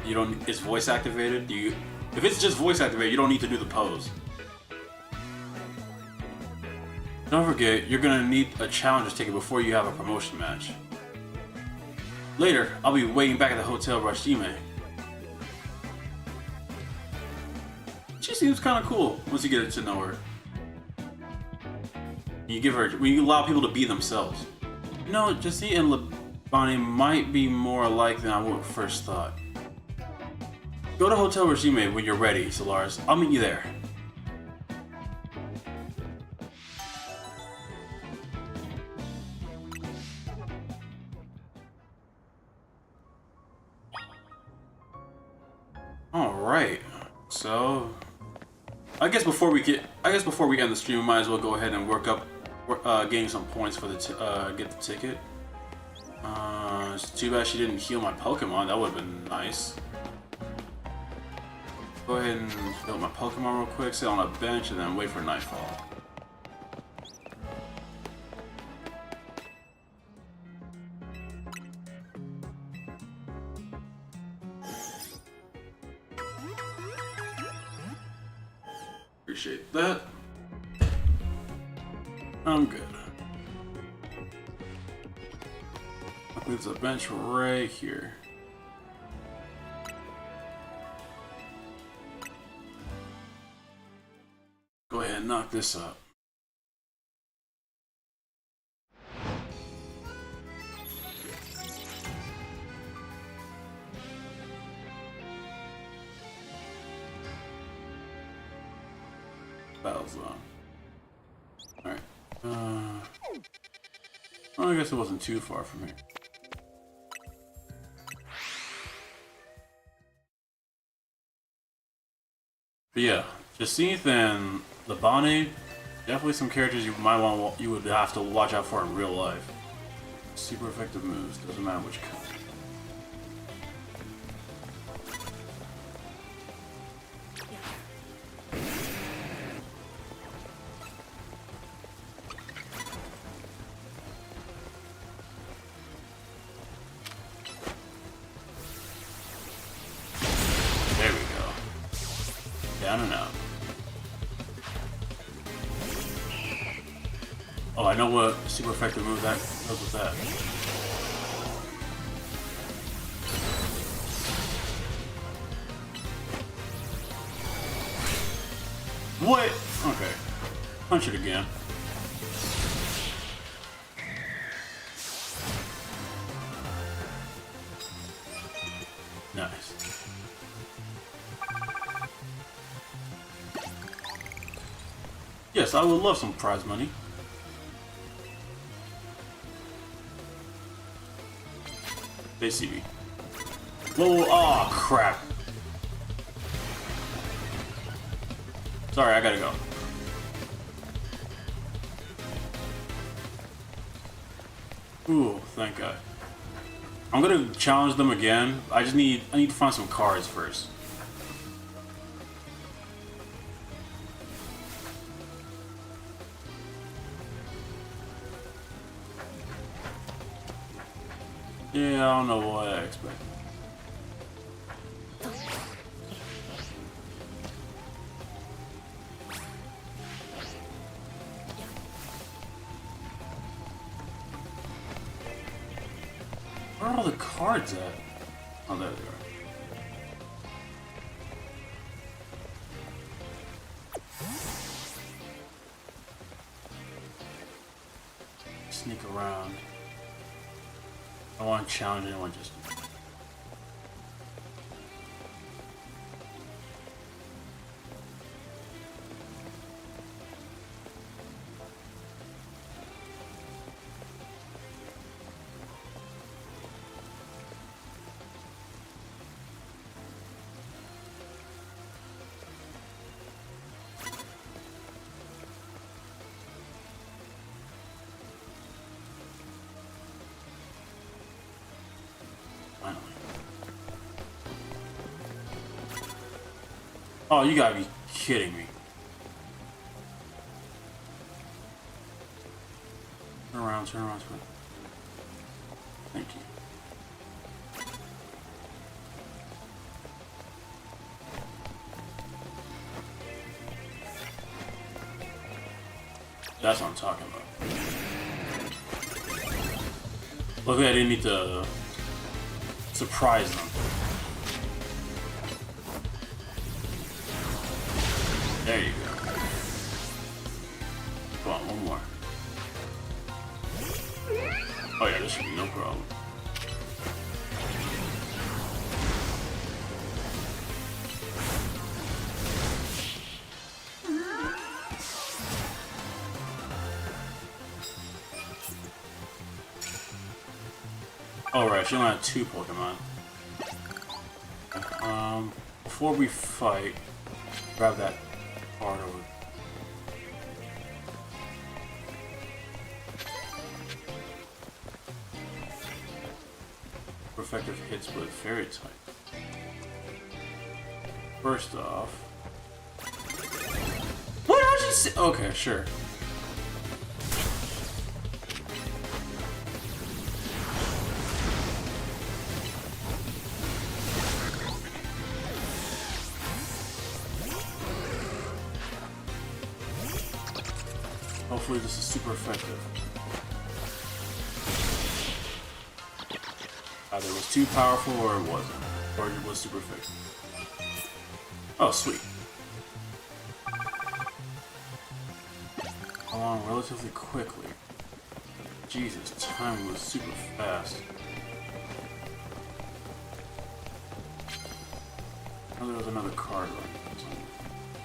You don't. It's voice activated. If it's just voice activated, you don't need to do the pose. Don't forget, you're gonna need a challenger ticket before you have a promotion match. Later, I'll be waiting back at the hotel Rashime. She seems kind of cool once you get to know her. When you allow people to be themselves. You know, Jacinthe and Labani might be more alike than I would first thought. Go to Hotel Rashime when you're ready, Solaris. I'll meet you there. Alright, so I guess before we end the stream, we might as well go ahead and work up, gain some points for the get the ticket. It's too bad she didn't heal my Pokemon. That would have been nice. Go ahead and heal my Pokemon real quick, sit on a bench, and then wait for nightfall. Appreciate that. I'm good. There's a bench right here. Go ahead and knock this up. Battle zone. Alright. Well, I guess it wasn't too far from here. But yeah, Jacinth and Labane, definitely some characters you would have to watch out for in real life. Super effective moves, doesn't matter which kind. Down and out. Oh, I know what super effective move that goes with that. What? Okay. Punch it again. Nice. Yes, I would love some prize money. They see me. Whoa, oh crap. Sorry, I gotta go. Ooh, thank God. I'm gonna challenge them again. I need to find some cards first. Yeah, I don't know what I expect. Where are all the cards at? Oh, there they are. Sneak around. I don't want to challenge anyone, just... Oh, you gotta be kidding me. Turn around, turn around, turn around. Thank you. That's what I'm talking about. Luckily, I didn't need to surprise them. There you go. Come on, one more. Oh yeah, this should be no problem. Alright, she only had 2 Pokemon. Before we fight, grab that Hard over. Effective hits with fairy type. First off, what did you say? Okay, sure. Hopefully this is super effective. Either it was too powerful or it wasn't. Or it was super effective. Oh, sweet. Along relatively quickly. Jesus, time was super fast. Oh, there was another card right.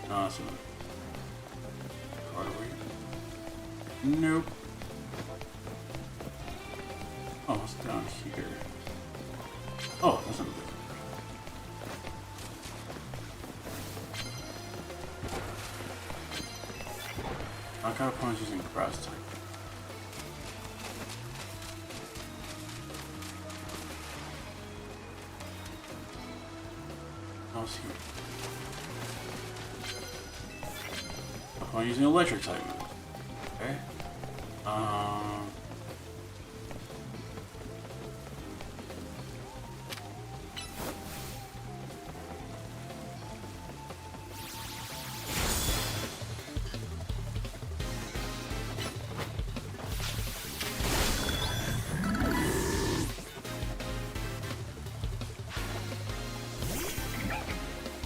No, that's another card over here. Nope. Oh, it's down here. Oh, that's another. I got opponents using grass type. What's here? Opponent using electric type move. Okay.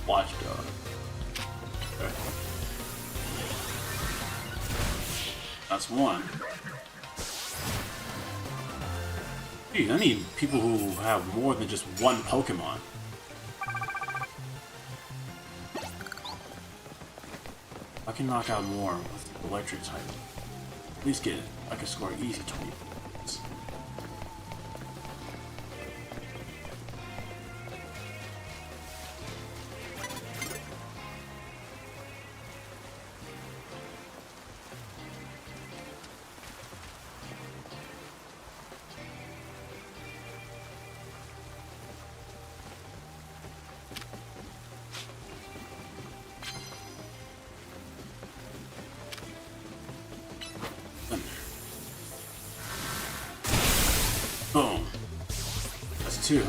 Watchdog. Okay. That's one. Gee, I need people who have more than just one Pokemon. I can knock out more with electric type. At least get, I can score easy 20 points. Boom. That's two.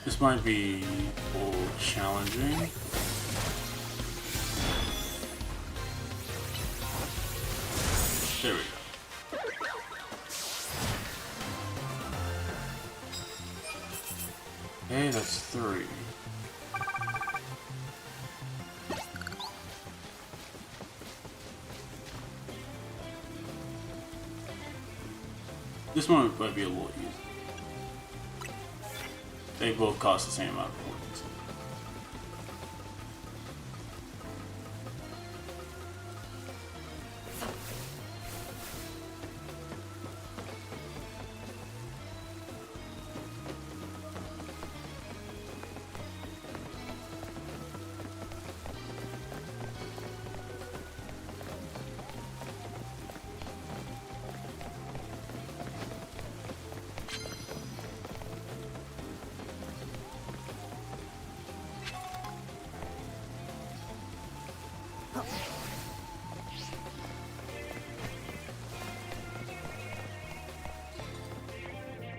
This might be a little challenging. There we go. Okay, that's three. This one might be a little easy. They both cost the same amount of points.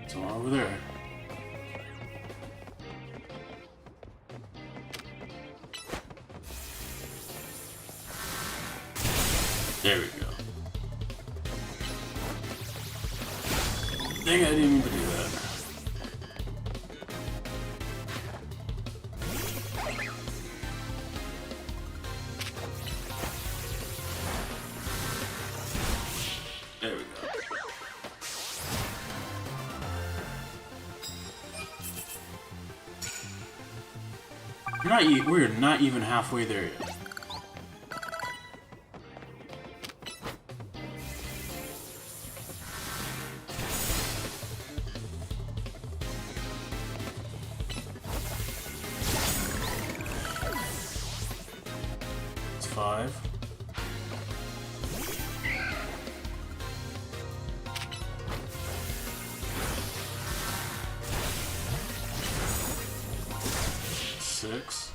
So over there. There we go. Dang, I didn't mean to do that. There we go. We're not even halfway there yet. 5. Six.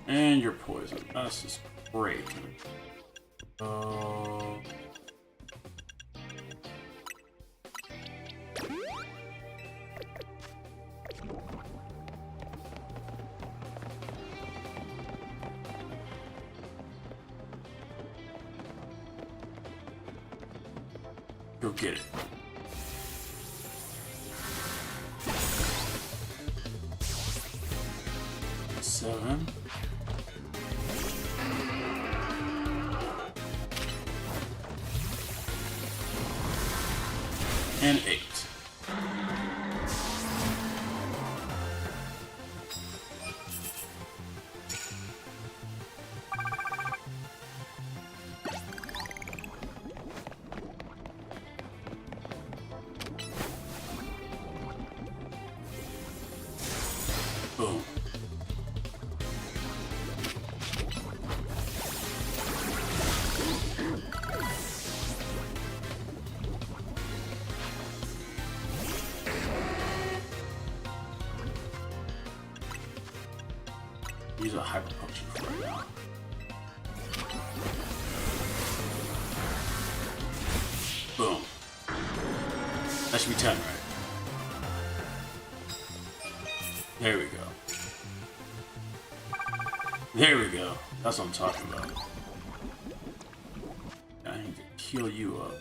And you're poisoned. That's just great. Go get it. Seven. And 8. Boom. Use a hyper potion for right now. Boom. That should be 10, right? There we go. There we go. That's what I'm talking about. I need to heal you up.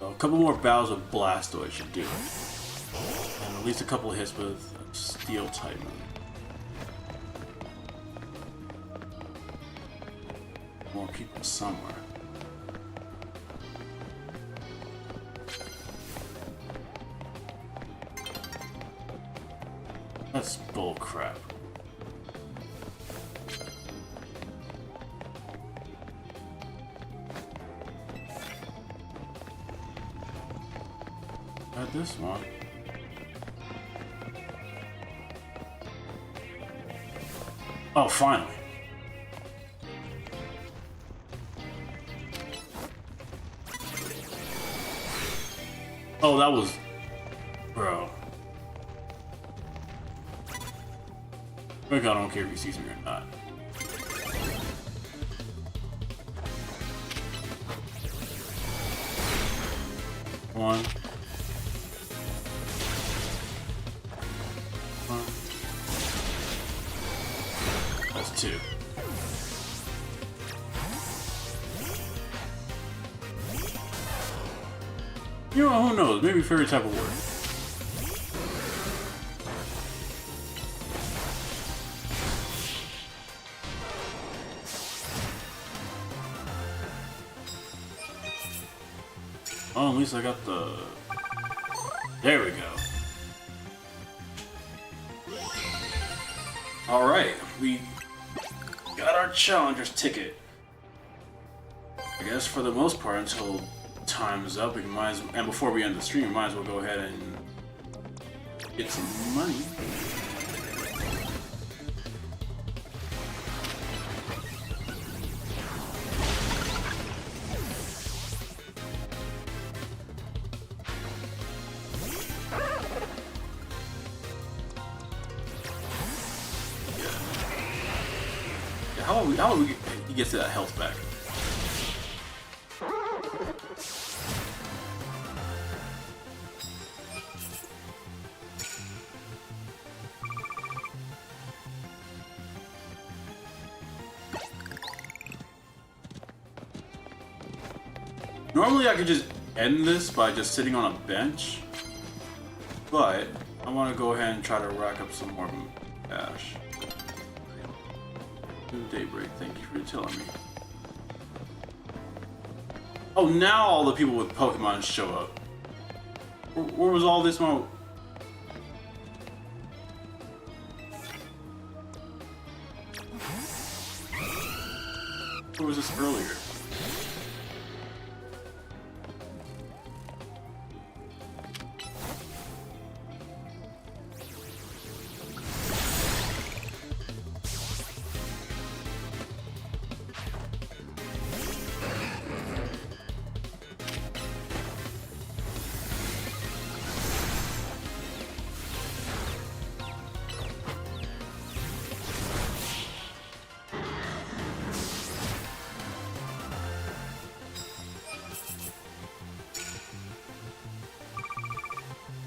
A couple more battles with Blastoise should do. And at least a couple of hits with Steel type move. More people somewhere. That's bull crap. This one. Oh, finally. Oh, that was... Bro. Like, I don't care if he sees me or not. One. That's 2. You know, who knows? Maybe fairy type will work. Oh, at least I got the... There we go. Alright, we got our challenger's ticket. I guess for the most part, until time's up, we might as well, and before we end the stream, we might as well go ahead and get some money. How do we get to that health back? Normally I could just end this by just sitting on a bench, but I want to go ahead and try to rack up some more cash. Daybreak, thank you for telling me. Oh, now all the people with Pokemon show up. Where was all this mo? Where was this earlier?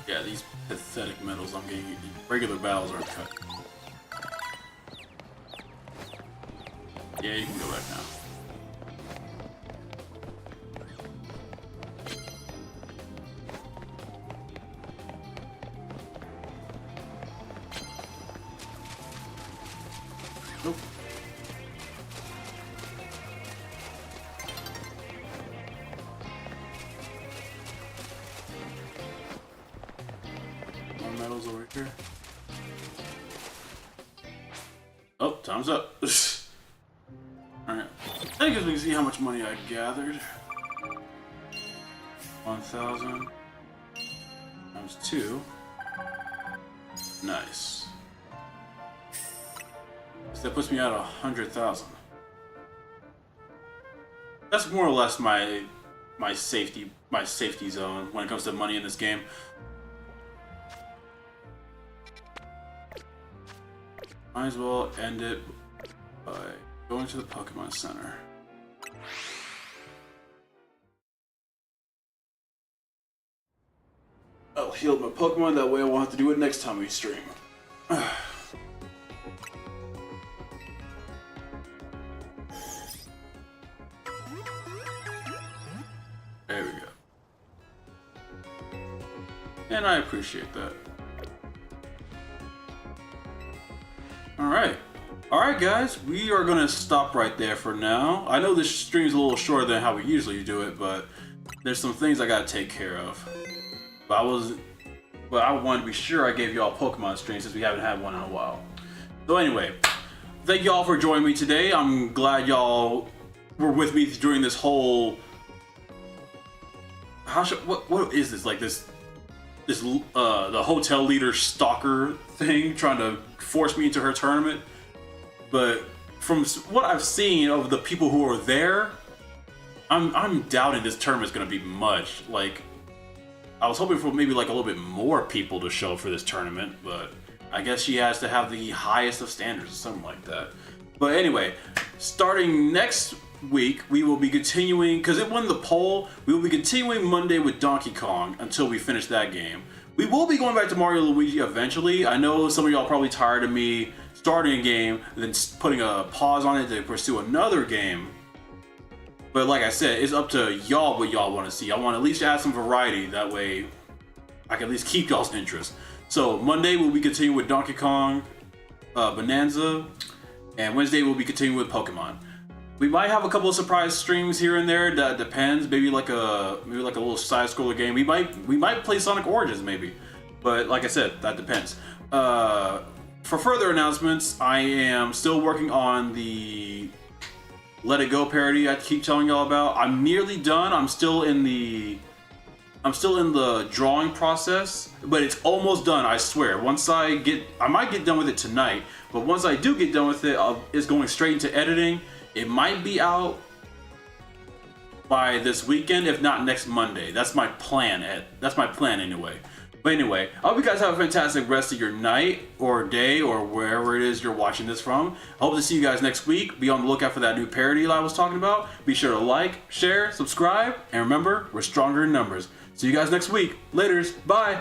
Yeah, these pathetic medals I'm getting. Regular battles aren't cut. Yeah, you can go back now. Nope. Medals over here. Oh, time's up. Alright. I guess we can see how much money I gathered. 1,000 times 2. Nice. So that puts me at 100,000. That's more or less my safety zone when it comes to money in this game. Might as well end it by going to the Pokémon Center. I'll heal my Pokémon, that way I won't have to do it next time we stream. There we go. And I appreciate that. Alright guys, we are gonna stop right there for now. I know this stream's a little shorter than how we usually do it, but there's some things I gotta take care of. But I wanted to be sure I gave y'all Pokemon streams since we haven't had one in a while. So anyway, thank y'all for joining me today. I'm glad y'all were with me during this whole... What is this? Like the hotel leader stalker thing trying to force me into her tournament. But from what I've seen of the people who are there, I'm doubting this tournament's gonna be much. Like, I was hoping for maybe like a little bit more people to show up for this tournament, but I guess she has to have the highest of standards or something like that. But anyway, starting next week, we will be continuing, because it won the poll, we will be continuing Monday with Donkey Kong until we finish that game. We will be going back to Mario Luigi eventually. I know some of y'all probably tired of me starting a game and then putting a pause on it to pursue another game. But like I said, it's up to y'all what y'all want to see. I want to at least add some variety, that way I can at least keep y'all's interest. So Monday we'll be continuing with Donkey Kong Bonanza, and Wednesday we'll be continuing with Pokemon. We might have a couple of surprise streams here and there. That depends. Maybe like a little side scroller game. We might play Sonic Origins maybe, but like I said, that depends. For further announcements, I am still working on the Let It Go parody I keep telling y'all about. I'm nearly done. I'm still in the drawing process, but it's almost done, I swear. I might get done with it tonight, but once I do get done with it, it's going straight into editing. It might be out by this weekend, if not next Monday. That's my plan. That's my plan anyway. But anyway, I hope you guys have a fantastic rest of your night or day or wherever it is you're watching this from. I hope to see you guys next week. Be on the lookout for that new parody I was talking about. Be sure to like, share, subscribe, and remember, we're stronger in numbers. See you guys next week. Laters. Bye.